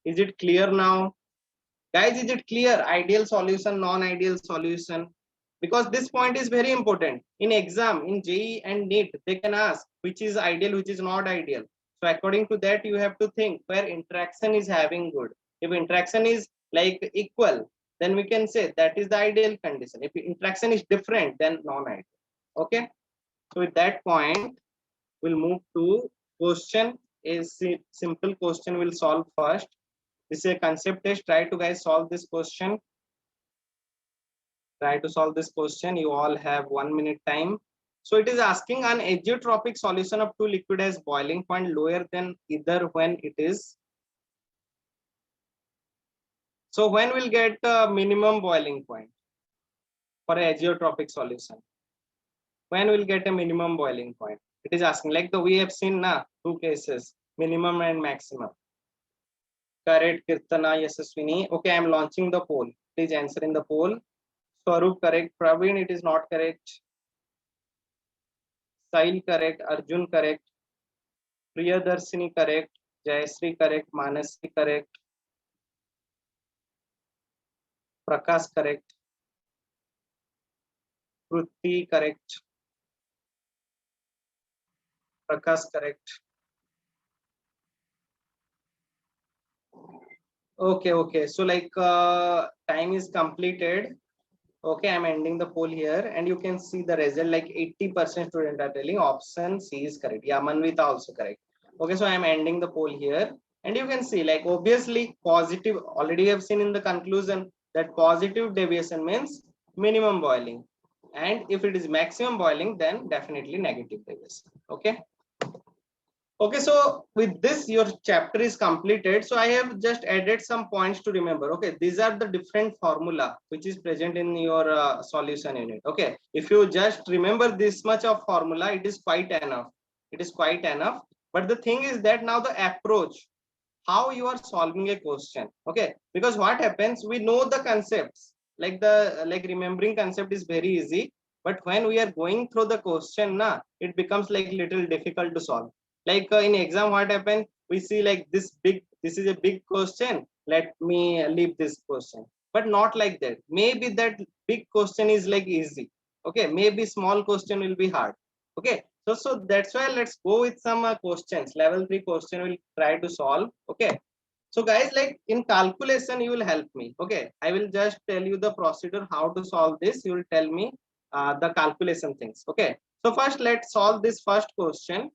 [SPEAKER 1] Is it clear now? Guys, is it clear? Ideal solution, non-ideal solution? Because this point is very important. In exam, in JEE and NEET, they can ask which is ideal, which is not ideal. So according to that, you have to think where interaction is having good. If interaction is like equal, then we can say that is the ideal condition. If interaction is different, then non-ideal. Okay. So with that point, we'll move to question. A simple question we'll solve first. This is a concept test. Try to guys solve this question. Try to solve this question. You all have 1 minute time. So it is asking an azeotropic solution of two liquid has boiling point lower than either when it is. So when we'll get a minimum boiling point for an azeotropic solution? When we'll get a minimum boiling point? It is asking like the we have seen na two cases, minimum and maximum. Correct, Kirtana, Yasaswini. Okay, I am launching the poll. Please answer in the poll. Swarup correct. Praveen, it is not correct. Sail correct. Arjun correct. Priyadarshini correct. Jayasri correct. Manasri correct. Prakash correct. Kruti correct. Prakash correct. Okay. So like time is completed. Okay, I'm ending the poll here, and you can see the result. Like 80% students are telling option C is correct. Yeah, Manvita also correct. Okay, so I'm ending the poll here, and you can see like obviously positive. Already have seen in the conclusion that positive deviation means minimum boiling, and if it is maximum boiling, then definitely negative deviation. Okay. Okay, so with this, your chapter is completed. So I have just added some points to remember. Okay, these are the different formula which is present in your solution unit. Okay, if you just remember this much of formula, it is quite enough. It is quite enough. But the thing is that now the approach, how you are solving a question. Okay, because what happens, we know the concepts, like remembering concept is very easy, but when we are going through the question na, it becomes like little difficult to solve. Like in exam, what happens, we see like this is a big question, let me leave this question, but not like that. Maybe that big question is like easy, okay, maybe small question will be hard. Okay, so that's why let's go with some questions. Level 3 question we'll try to solve. Okay, so guys, like in calculation you will help me. Okay, I will just tell you the procedure how to solve this. You will tell me the calculation things. Okay, so first let's solve this first question.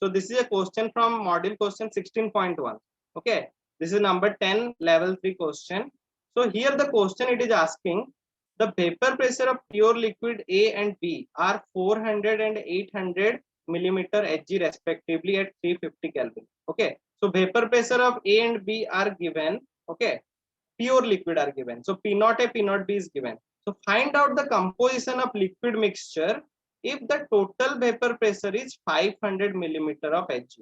[SPEAKER 1] So this is a question from module question 16.1. Okay, this is number 10 level 3 question. So here the question it is asking, the vapor pressure of pure liquid A and B are 400 and 800 millimeter Hg respectively at 350 Kelvin. Okay, so vapor pressure of A and B are given. Okay, pure liquid are given. So P naught A, P naught B is given. So find out the composition of liquid mixture if the total vapor pressure is 500 millimeter of Hg.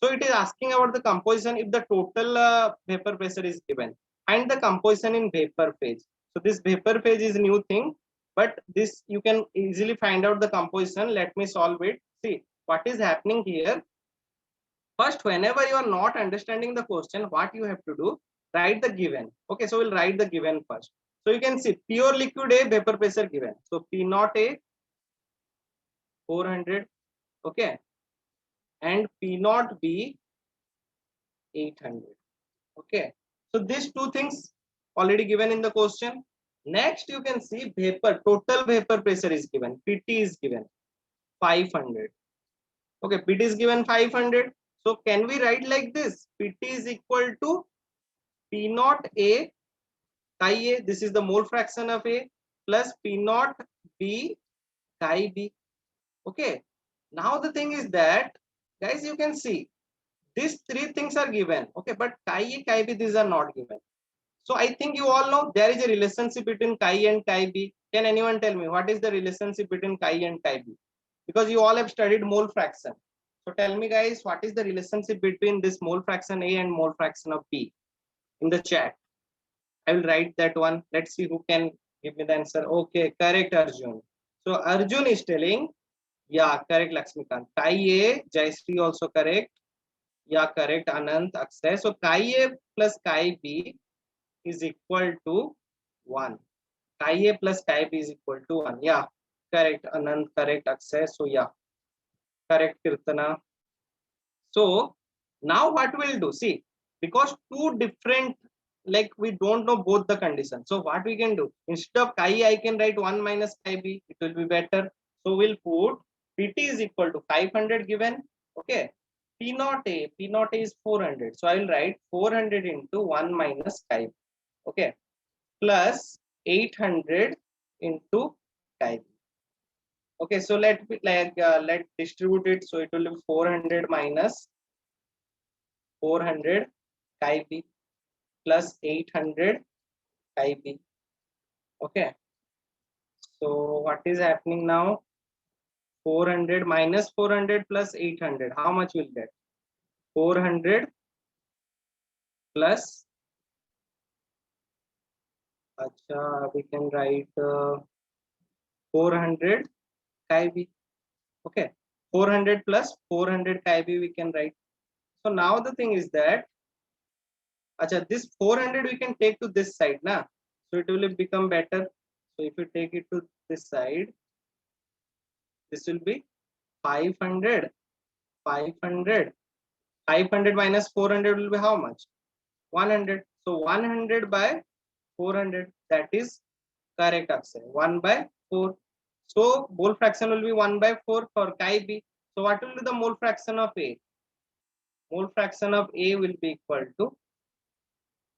[SPEAKER 1] So it is asking about the composition if the total vapor pressure is given. Find the composition in vapor phase. So this vapor phase is new thing, but this you can easily find out the composition. Let me solve it. See what is happening here. First, whenever you are not understanding the question, what you have to do, write the given. Okay, so we'll write the given first. So you can see pure liquid A vapor pressure given. So P naught A 400, okay, and P naught B 800. Okay, so these two things already given in the question. Next, you can see vapor, total vapor pressure is given. PT is given 500. Okay, PT is given 500. So can we write like this? PT is equal to P naught A chi A, this is the mole fraction of A, plus P naught B chi B. Okay, now the thing is that, guys, you can see these three things are given. Okay, but chi A, chi B, these are not given. So I think you all know there is a relationship between chi and chi B. Can anyone tell me what is the relationship between chi and chi B? Because you all have studied mole fraction. So tell me, guys, what is the relationship between this mole fraction A and mole fraction of B in the chat? I will write that one. Let's see who can give me the answer. Okay, correct, Arjun. So Arjun is telling, yeah, correct, Lakshmikant. Chi A, Jayashree also correct. Yeah, correct, Anant, Akshay. So chi A plus chi B is equal to 1. Chi A plus chi B is equal to 1. Yeah, correct, Anant, correct, Akshay. So yeah, correct, Kirtana. So now what we'll do, see, because two different, like we don't know both the conditions. So what we can do, instead of chi I can write 1 minus chi B, it will be better. So we'll put PT is equal to 500 given. Okay, P naught A is 400. So I will write 400 into 1 minus chi B. Okay, plus 800 into chi B. Okay, so let distribute it. So it will be 400 minus 400 chi B plus 800 chi B. Okay, so what is happening now? 400 minus 400 plus 800. How much will get? 400 plus. Acha, we can write 400 chi B. Okay, 400 plus 400 chi B we can write. So now the thing is that, acha, this 400 we can take to this side, na? So it will become better. So if you take it to this side, this will be 500, 500, 500 minus 400 will be how much? 100. So 100 by 400, that is correct answer. 1 by 4. So mole fraction will be 1 by 4 for chi B. So what will be the mole fraction of A? Mole fraction of A will be equal to,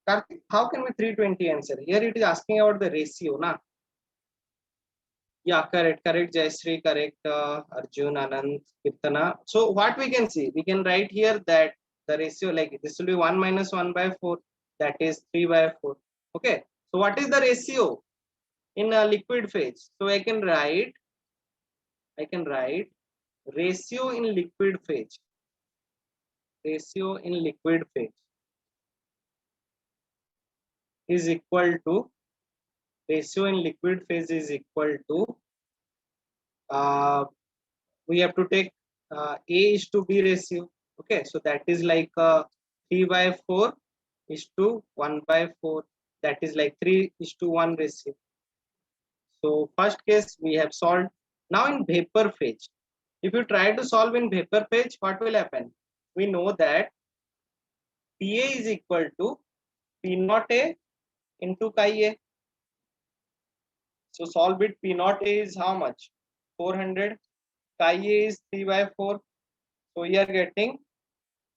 [SPEAKER 1] Karthik, how can we 320 answer? Here it is asking about the ratio, na? Yeah, correct, Jayashree, correct, Arjun, Anand, Kirtana. So what we can see, we can write here that the ratio, like this will be 1 minus 1 by 4, that is 3 by 4. Okay, so what is the ratio in a liquid phase? So I can write ratio in liquid phase, ratio in liquid phase. is equal to, ratio in liquid phase is equal to, we have to take A is to B ratio. Okay, so that is like 3 by 4 is to 1 by 4. That is like 3 is to 1 ratio. So first case we have solved. Now in vapor phase, if you try to solve in vapor phase, what will happen? We know that PA is equal to P naught A into chi A. So solve it. P naught A is how much? 400. Chi A is 3 by 4. So we are getting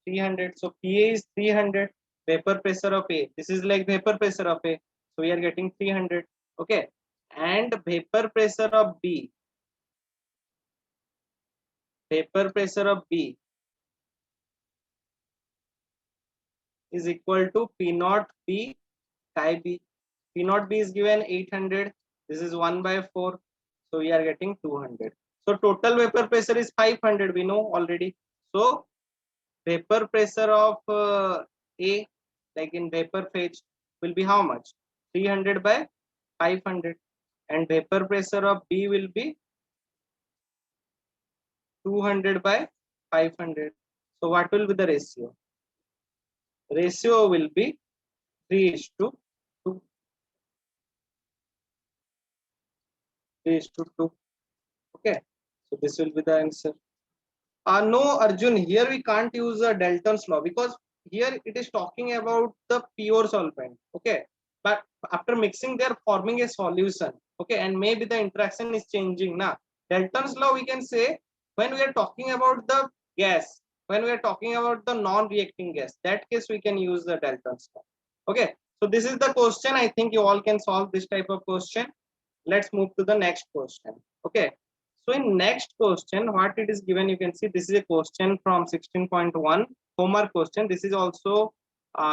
[SPEAKER 1] 300. So PA is 300. Vapor pressure of A. This is like vapor pressure of A. So we are getting 300. Okay. And vapor pressure of B. Vapor pressure of B is equal to P naught B chi B. P naught B is given 800. This is 1 by 4. So we are getting 200. So total vapor pressure is 500. We know already. So vapor pressure of A, like in vapor phase, will be how much? 300 by 500. And vapor pressure of B will be 200 by 500. So what will be the ratio? Ratio will be 3 is to 2. 3 is to 2. Okay. So this will be the answer. No, Arjun, here we can't use a Dalton's law because here it is talking about the pure solvent. Okay. But after mixing, they are forming a solution. Okay. And maybe the interaction is changing. Now, Dalton's law, we can say when we are talking about the gas, when we are talking about the non-reacting gas, that case we can use the Dalton's law. Okay. So this is the question. I think you all can solve this type of question. Let's move to the next question. Okay. So in next question, what it is given, you can see this is a question from 16.1 homework question. This is also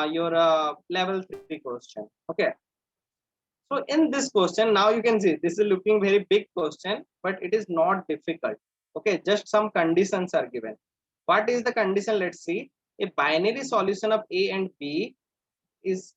[SPEAKER 1] your level 3 question. Okay. So in this question, now you can see this is looking very big question, but it is not difficult. Okay, just some conditions are given. What is the condition? Let's see. A binary solution of A and B is,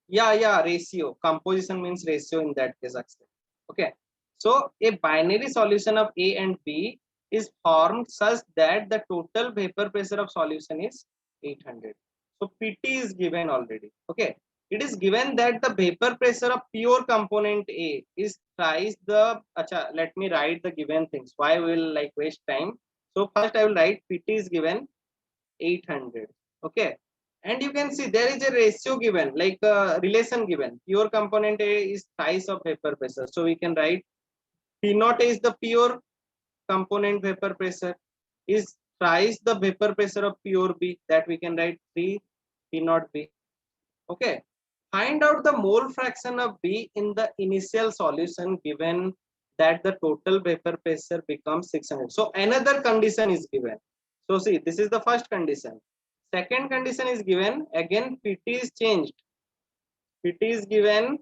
[SPEAKER 1] yeah, ratio. Composition means ratio in that case actually. Okay. So a binary solution of A and B is formed such that the total vapor pressure of solution is 800. So PT is given already. Okay. It is given that the vapor pressure of pure component A is thrice the. Acha, let me write the given things. Why will like waste time? So first I will write PT is given 800. Okay. And you can see there is a ratio given, like a relation given. Pure component A is size of vapor pressure. So we can write P naught A is the pure component vapor pressure, is thrice the vapor pressure of pure B, that we can write 3 P naught B. Okay. Find out the mole fraction of B in the initial solution given that the total vapor pressure becomes 600. So another condition is given. So see, this is the first condition. Second condition is given, again PT is changed. PT is given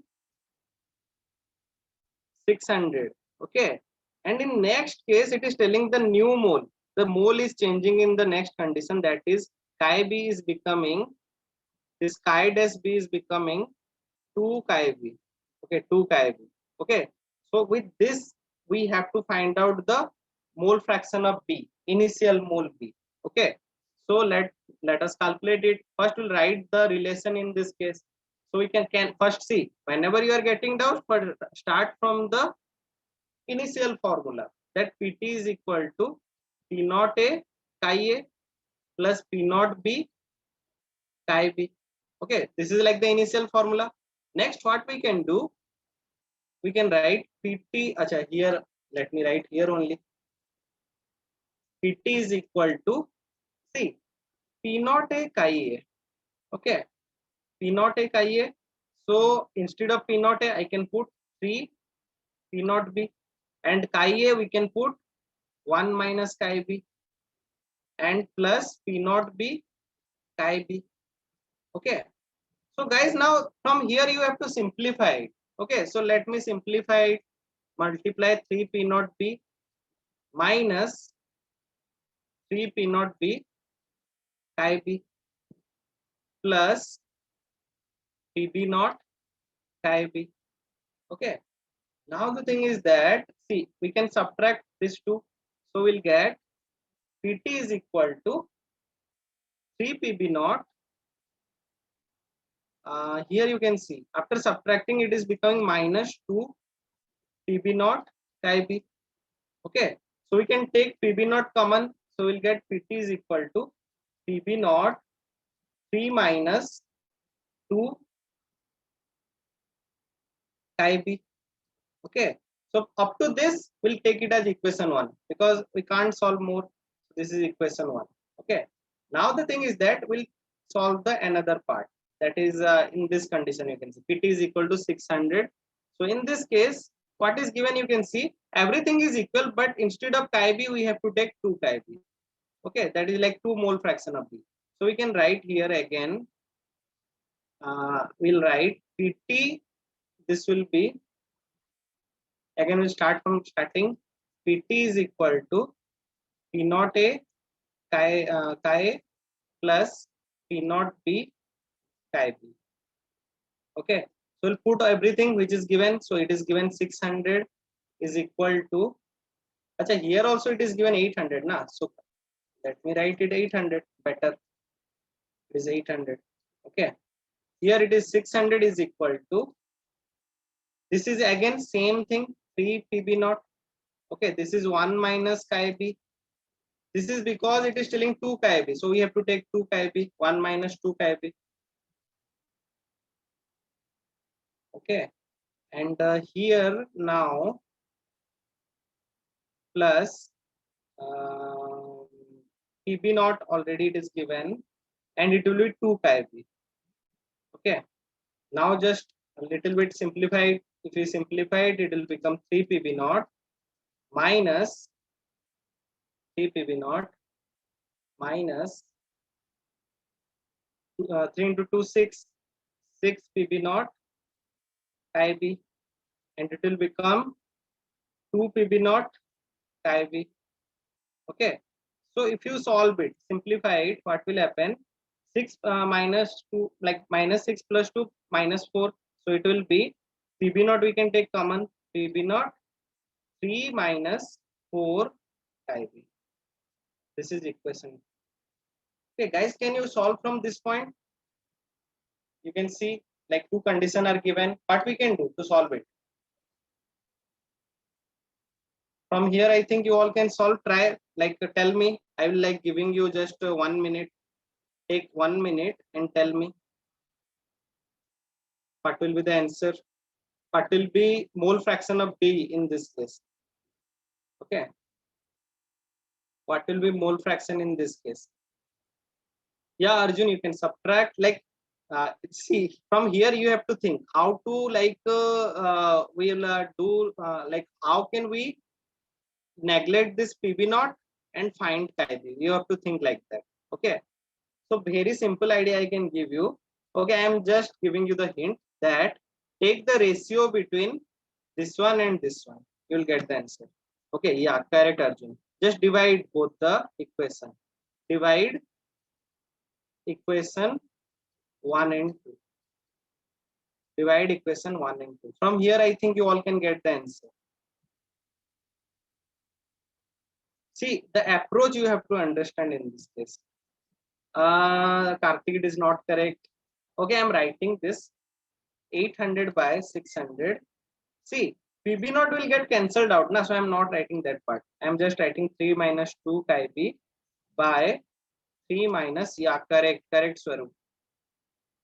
[SPEAKER 1] 600. Okay. And in next case, it is telling the new mole. The mole is changing in the next condition, that is chi B is becoming, this chi dash B is becoming 2 chi B. Okay, 2 chi B. Okay. So with this, we have to find out the mole fraction of B, initial mole B. Okay. So let us calculate it. First we'll write the relation in this case. So we can first see, whenever you are getting doubts, but start from the initial formula, that PT is equal to P naught A chi A plus P naught B chi B. Okay, this is like the initial formula. Next, what we can do, we can write PT. Acha, here let me write here only. PT is equal to, see, P naught A chi A. Okay, P naught A chi A. So instead of P naught A, I can put 3 P naught B, and chi A we can put 1 minus chi B, and plus P naught B chi B. Okay. So guys, now from here you have to simplify it. Okay. So let me simplify it. Multiply 3 P naught B minus 3 P naught B chi B plus PB naught chi B. Okay. Now the thing is that, see, we can subtract this two. So we'll get PT is equal to 3 PB naught. Here you can see, after subtracting, it is becoming minus 2 PB naught chi B. Okay. So we can take PB naught common. So we'll get PT is equal to PB naught 3 minus 2 chi B. Okay. So up to this, we'll take it as equation 1 because we can't solve more. This is equation 1. Okay. Now the thing is that we'll solve the another part. That is in this condition, you can see PT is equal to 600. So in this case, what is given, you can see everything is equal, but instead of chi B, we have to take 2 chi B. Okay. That is like 2 mole fraction of B. So we can write here again. We'll write PT. This will be, again, we'll start from starting. PT is equal to P naught A chi plus P naught B chi B. Okay. So we'll put everything which is given. So it is given 600 is equal to, acha, here also it is given 800 na. So let me write it 800 better. It is 800. Okay. Here it is 600 is equal to, this is again same thing, 3 PB naught. Okay. This is 1 minus chi B. This is because it is telling 2 chi B. So we have to take 2 chi B, 1 minus 2 chi B. Okay. And here now plus PB naught already it is given and it will be 2 chi B. Okay. Now just a little bit simplified. If we simplify it, it will become 3 PB naught minus 3 PB naught minus 3 into 2 6 PB naught chi B, and it will become 2 PB naught chi B. Okay. So if you solve it, simplify it, what will happen? 6 minus 2, like minus 6 plus 2 minus 4. So it will be PB naught, we can take common, PB naught 3 minus 4 chi B. This is equation. Okay, guys, can you solve from this point? You can see like two conditions are given. What we can do to solve it? From here, I think you all can solve. Try, like, tell me. I will like giving you just 1 minute. Take 1 minute and tell me what will be the answer. What will be mole fraction of D in this case? Okay. What will be mole fraction in this case? Yeah, Arjun, you can subtract. Like, see, from here you have to think how to like we'll do like how can we neglect this PB naught and find chi B. You have to think like that. Okay. So very simple idea I can give you. Okay, I am just giving you the hint that take the ratio between this one and this one. You will get the answer. Okay, yeah, correct, Arjun. Just divide both the equation. Divide equation 1 and 2. Divide equation 1 and 2. From here, I think you all can get the answer. See, the approach you have to understand in this case. Karthik, it is not correct. Okay, I'm writing this 800 by 600. See, PB naught will get cancelled out, na? So I'm not writing that part. I'm just writing 3 minus 2 chi B by 3 minus, yeah, correct, Swarup.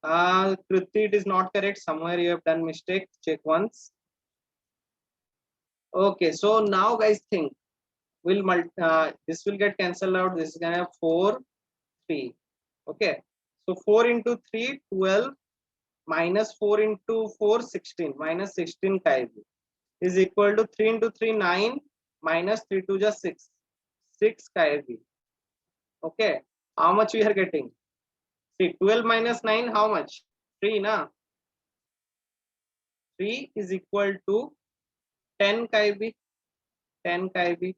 [SPEAKER 1] Kruti, it is not correct. Somewhere you have done mistake. Check once. Okay, so now guys think. This will get cancelled out. This is gonna have 4, 3. Okay, so 4 into 3, 12, minus 4 into 4, 16, minus 16 chi B is equal to 3 into 3, 9, minus 3 to just 6, 6 chi B. Okay, how much we are getting? See, 12 minus 9, how much? 3, na? 3 is equal to 10 chi B, 10 chi B.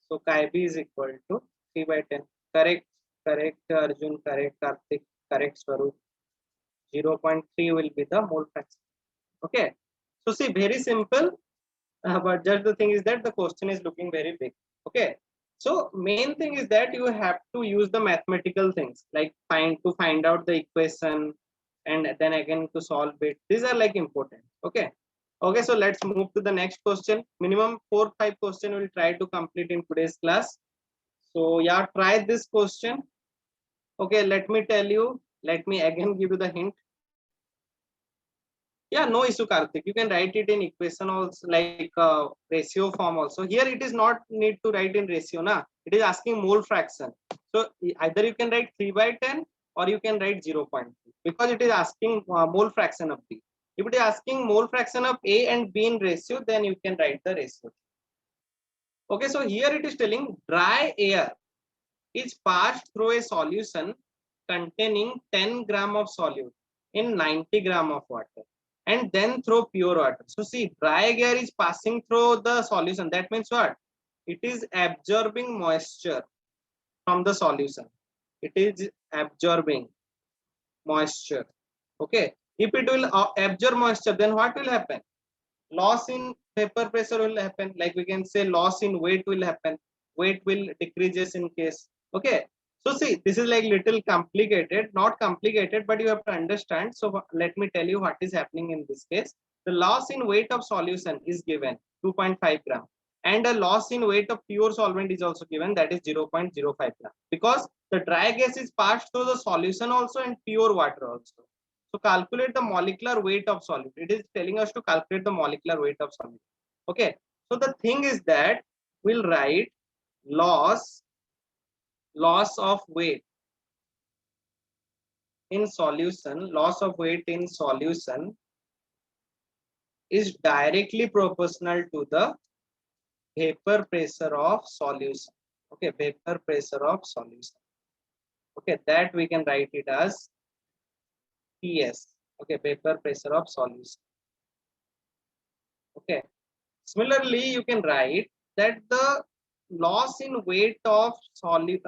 [SPEAKER 1] So chi B is equal to 3 by 10. Correct, Arjun, correct, Karthik, correct, Swarup. 0.3 will be the mole fraction. Okay, so see, very simple, but just the thing is that the question is looking very big. Okay, so main thing is that you have to use the mathematical things like find out the equation and then again to solve it. These are like important. Okay, okay, so let's move to the next question. Minimum 4-5 question we'll try to complete in today's class. So yeah, try this question. Okay, let me tell you, let me again give you the hint. Yeah, no issue, Karthik. You can write it in equation also, like ratio form also. Here it is not need to write in ratio, na. It is asking mole fraction. So either you can write 3/10 or you can write 0.3 because it is asking mole fraction of B. If it is asking mole fraction of A and B in ratio, then you can write the ratio. Okay, so here it is telling dry air is passed through a solution containing 10 gram of solute in 90 gram of water and then through pure water. So see, dry air is passing through the solution. That means what? It is absorbing moisture from the solution. It is absorbing moisture. Okay. If it will absorb moisture, then what will happen? Loss in vapor pressure will happen. Like we can say loss in weight will happen. Weight will decreases in case. Okay. So see, this is like little complicated, not complicated, but you have to understand. So let me tell you what is happening in this case. The loss in weight of solution is given 2.5 gram and a loss in weight of pure solvent is also given, that is 0.05 gram, because the dry gas is passed through the solution also and pure water also. So calculate the molecular weight of solute. It is telling us to calculate the molecular weight of solute. Okay. So the thing is that we'll write loss of weight in solution. Loss of weight in solution is directly proportional to the vapor pressure of solution. Okay, vapor pressure of solution. Okay, that we can write it as PS. Okay, vapor pressure of solution. Okay. Similarly, you can write that the loss in weight of solvent.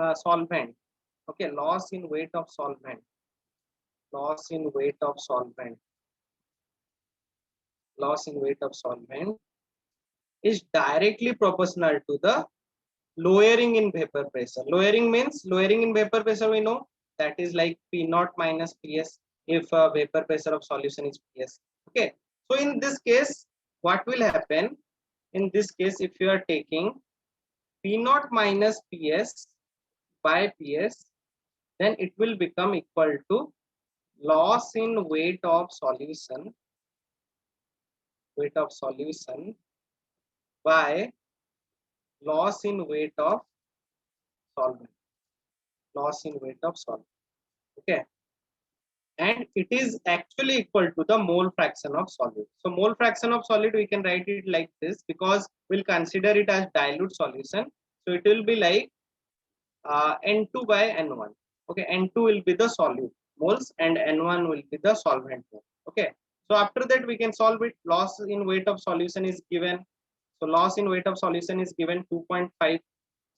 [SPEAKER 1] Okay, loss in weight of solvent. Loss in weight of solvent. Loss in weight of solvent is directly proportional to the lowering in vapor pressure. Lowering means lowering in vapor pressure, we know that is like P naught minus PS if vapor pressure of solution is PS. Okay, so in this case, what will happen? In this case, if you are taking P naught minus PS by PS, then it will become equal to loss in weight of solution by loss in weight of solvent. Loss in weight of solvent. Okay. And it is actually equal to the mole fraction of solid. So mole fraction of solid, we can write it like this because we'll consider it as dilute solution. So it will be like N2 by N1. Okay, N2 will be the solute moles and N1 will be the solvent mole. Okay, so after that we can solve it. Loss in weight of solution is given. So loss in weight of solution is given 2.5.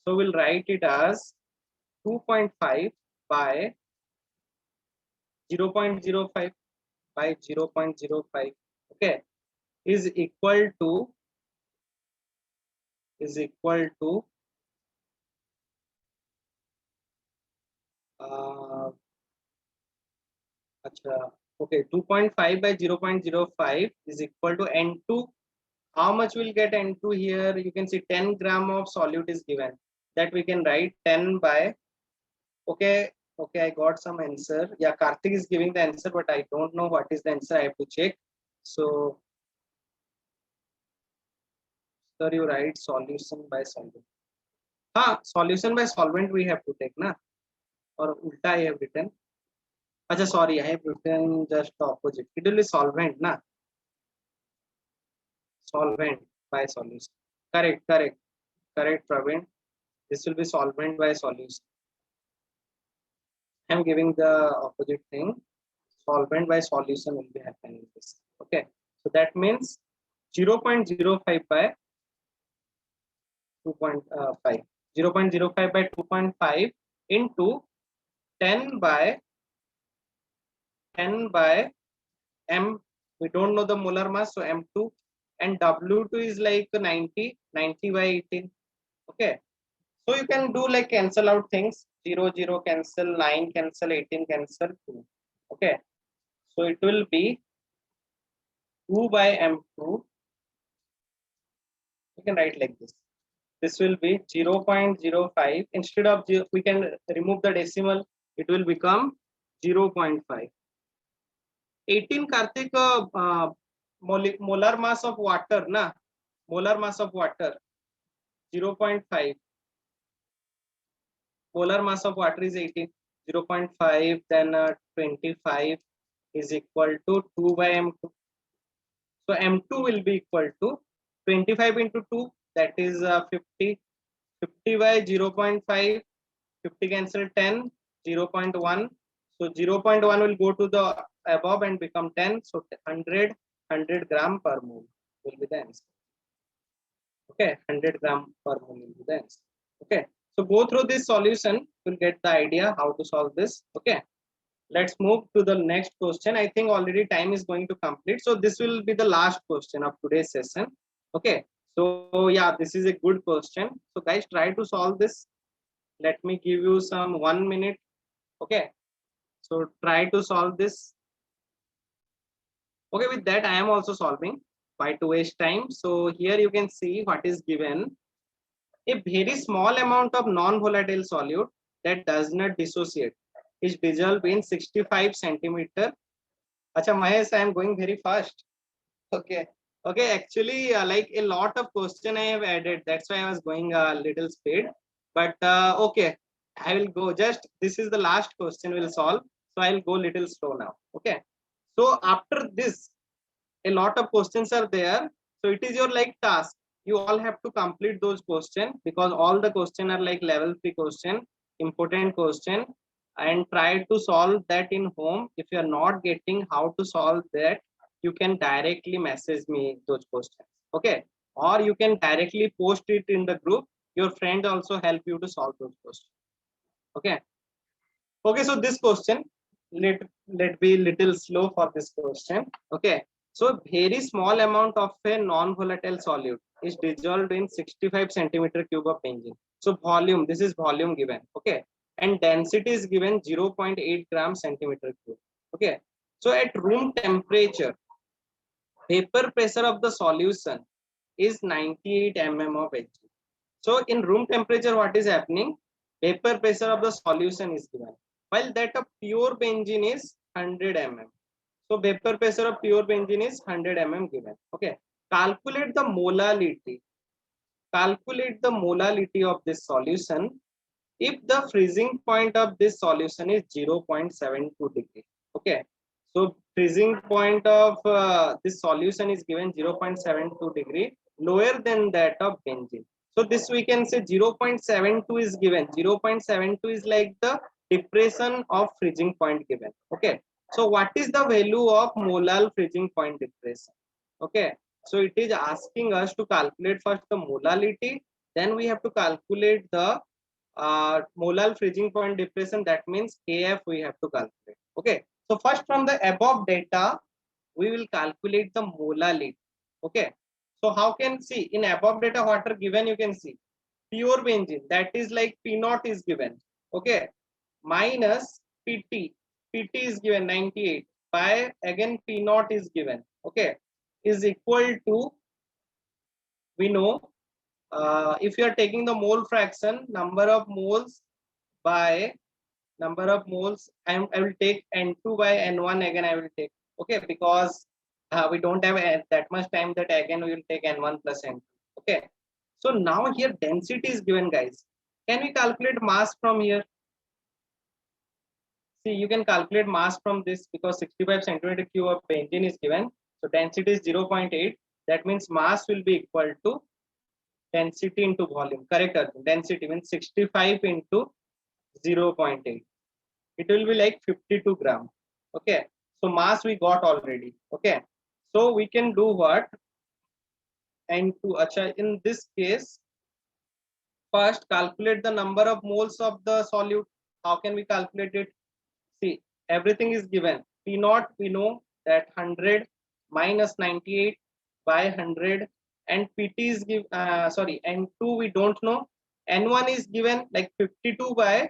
[SPEAKER 1] So we'll write it as 2.5 by 0.05 by 0.05. Okay, is equal to uh, okay, 2.5 by 0.05 is equal to N2. How much will get N2 here? You can see 10 gram of solute is given. That we can write 10 by, okay, I got some answer. Yeah, Karthik is giving the answer, but I don't know what is the answer. I have to check. So, sir, you write solution by solvent. Solution by solvent we have to take, na? Or ulta I have written. Acha, sorry, I have written just the opposite. It will be solvent, na? Solvent by solution. Correct, Praveen. This will be solvent by solution. I'm giving the opposite thing. Solvent by solution will be happening this. Okay, so that means 0.05 by 2.5. 0.05 by 2.5 into 10 by 10 by M. We don't know the molar mass, so M2, and W2 is like 90 by 18. Okay, so you can do like cancel out things, 0 0 cancel, 9 cancel, 18 cancel, 2. Okay, so it will be 2 by M2. You can write like this. This will be 0.05. Instead of 0, we can remove the decimal. It will become 0.5. 18, Karthik, molar mass of water, na? Molar mass of water, 0.5. Molar mass of water is 18. 0.5, then 25 is equal to 2 by M2. So M2 will be equal to 25 into 2, that is 50. 50 by 0.5, 50 cancel 10, 0.1. So 0.1 will go to the above and become 10. So 100 gram per mole will be the answer. Okay, 100 gram per mole will be the answer. Okay, so go through this solution, you'll get the idea how to solve this. Okay, let's move to the next question. I think already time is going to complete. So this will be the last question of today's session. Okay, so yeah, this is a good question. So guys, try to solve this. Let me give you some 1 minute. Okay, so try to solve this. Okay, with that I am also solving. Why to waste time? So here you can see what is given. A very small amount of non-volatile solute that does not dissociate is dissolved in 65 centimeter. Acha Mahesh, I am going very fast. Okay, okay, actually like a lot of question I have added, that's why I was going a little speed, but okay, I will go, just this is the last question we'll solve, so I'll go little slow now. Okay, so after this a lot of questions are there, so it is your like task, you all have to complete those questions because all the question are like level 3 question, important question, and try to solve that in home. If you are not getting how to solve that, you can directly message me those questions. Okay, or you can directly post it in the group, your friend also help you to solve those questions. Okay, okay, so this question, let be little slow for this question. Okay, so very small amount of a non-volatile solute is dissolved in 65 centimeter cube of benzene. So volume, this is volume given. Okay, and density is given 0.8 gram centimeter cube. Okay, so at room temperature, vapor pressure of the solution is 98 mm of Hg. So in room temperature, what is happening? Vapor pressure of the solution is given, while that of pure benzene is 100 mm. So vapor pressure of pure benzene is 100 mm given. Okay, calculate the molality. Calculate the molality of this solution if the freezing point of this solution is 0.72 degree. Okay, so freezing point of this solution is given 0.72 degree, lower than that of benzene. So this we can say 0.72 is given. 0.72 is like the depression of freezing point given. Okay, so what is the value of molar freezing point depression? Okay, so it is asking us to calculate first the molality, then we have to calculate the molar freezing point depression, that means Kf we have to calculate. Okay, so first from the above data we will calculate the molality. Okay, so how can see in above data what are given, you can see pure benzene, that is like P naught is given. Okay, minus Pt, Pt is given 98 by again P naught is given. Okay, is equal to, we know if you are taking the mole fraction, number of moles by number of moles, I will take N2 by N1 again I will take. Okay, because we don't have that much time that again we will take N1 plus N2. Okay, so now here density is given, guys. Can we calculate mass from here? See, you can calculate mass from this because 65 centimeter cube of benzene is given. So density is 0.8. That means mass will be equal to density into volume. Correct? Density means 65 into 0.8. It will be like 52 gram. Okay, so mass we got already. Okay, so we can do what? And to acha, in this case, first calculate the number of moles of the solute. How can we calculate it? See, everything is given. P naught we know that 100 minus 98 by 100, and PT is give sorry, N2 we don't know. N1 is given like 52 by,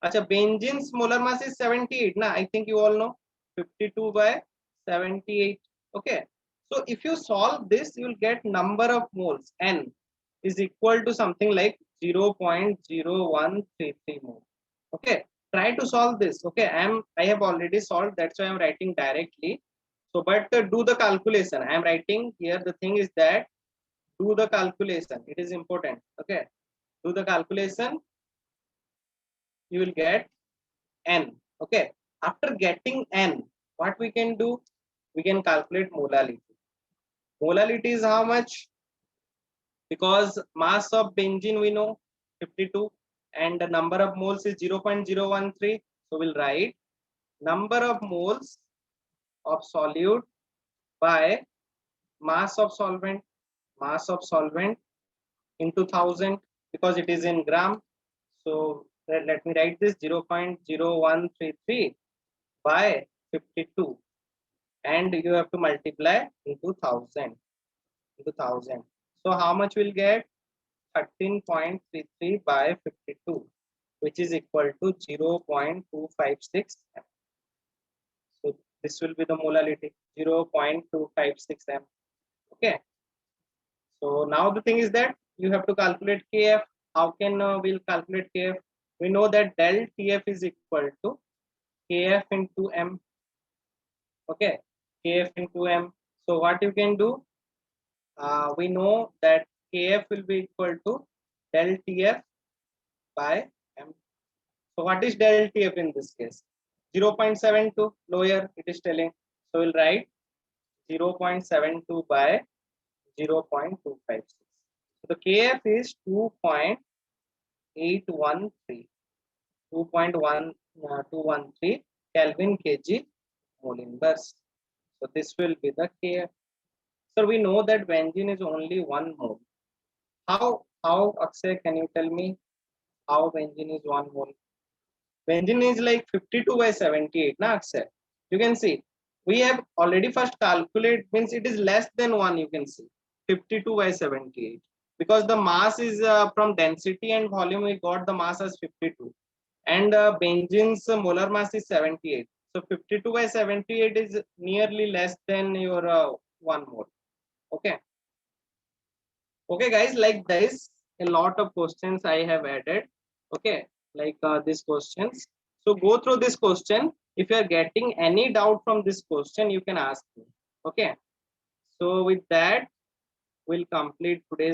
[SPEAKER 1] acha, benzene's molar mass is 78 na, I think you all know, 52 by 78. Okay, so if you solve this, you will get number of moles N is equal to something like 0.0133 mole. Okay, try to solve this. Okay, I have already solved, that's why I'm writing directly. So but do the calculation. I am writing here, the thing is that do the calculation, it is important. Okay, do the calculation, you will get N. Okay, after getting N, what we can do, we can calculate molality. Molality is how much? Because mass of benzene we know 52 and the number of moles is 0.013. So we'll write number of moles of solute by mass of solvent into 1000, because it is in gram. So let me write this 0.0133 by 52, and you have to multiply into 1000. So how much will get? 13.33 by 52, which is equal to 0.256 m. So this will be the molality, 0.256 m. Okay, so now the thing is that you have to calculate Kf. How can we'll calculate Kf? We know that del Tf is equal to Kf into m. Okay, Kf into m. So what you can do? We know that Kf will be equal to del Tf by m. So what is del Tf in this case? 0.72 lower, it is telling. So we'll write 0.72 by 0.256. So the Kf is 2.813, 2.1213 Kelvin kg mole inverse. So this will be the Kf. So we know that benzene is only 1 mole. How Akshay, can you tell me how benzene is 1 mole? Benzene is like 52 by 78, na Akshay? You can see we have already first calculate, means it is less than 1. You can see 52 by 78, because the mass is from density and volume we got the mass as 52, and benzene's molar mass is 78. So 52 by 78 is nearly less than your 1 mole. Okay. Okay guys, like this a lot of questions I have added. Okay, like these questions. So go through this question. If you are getting any doubt from this question, you can ask me. Okay, so with that we'll complete today's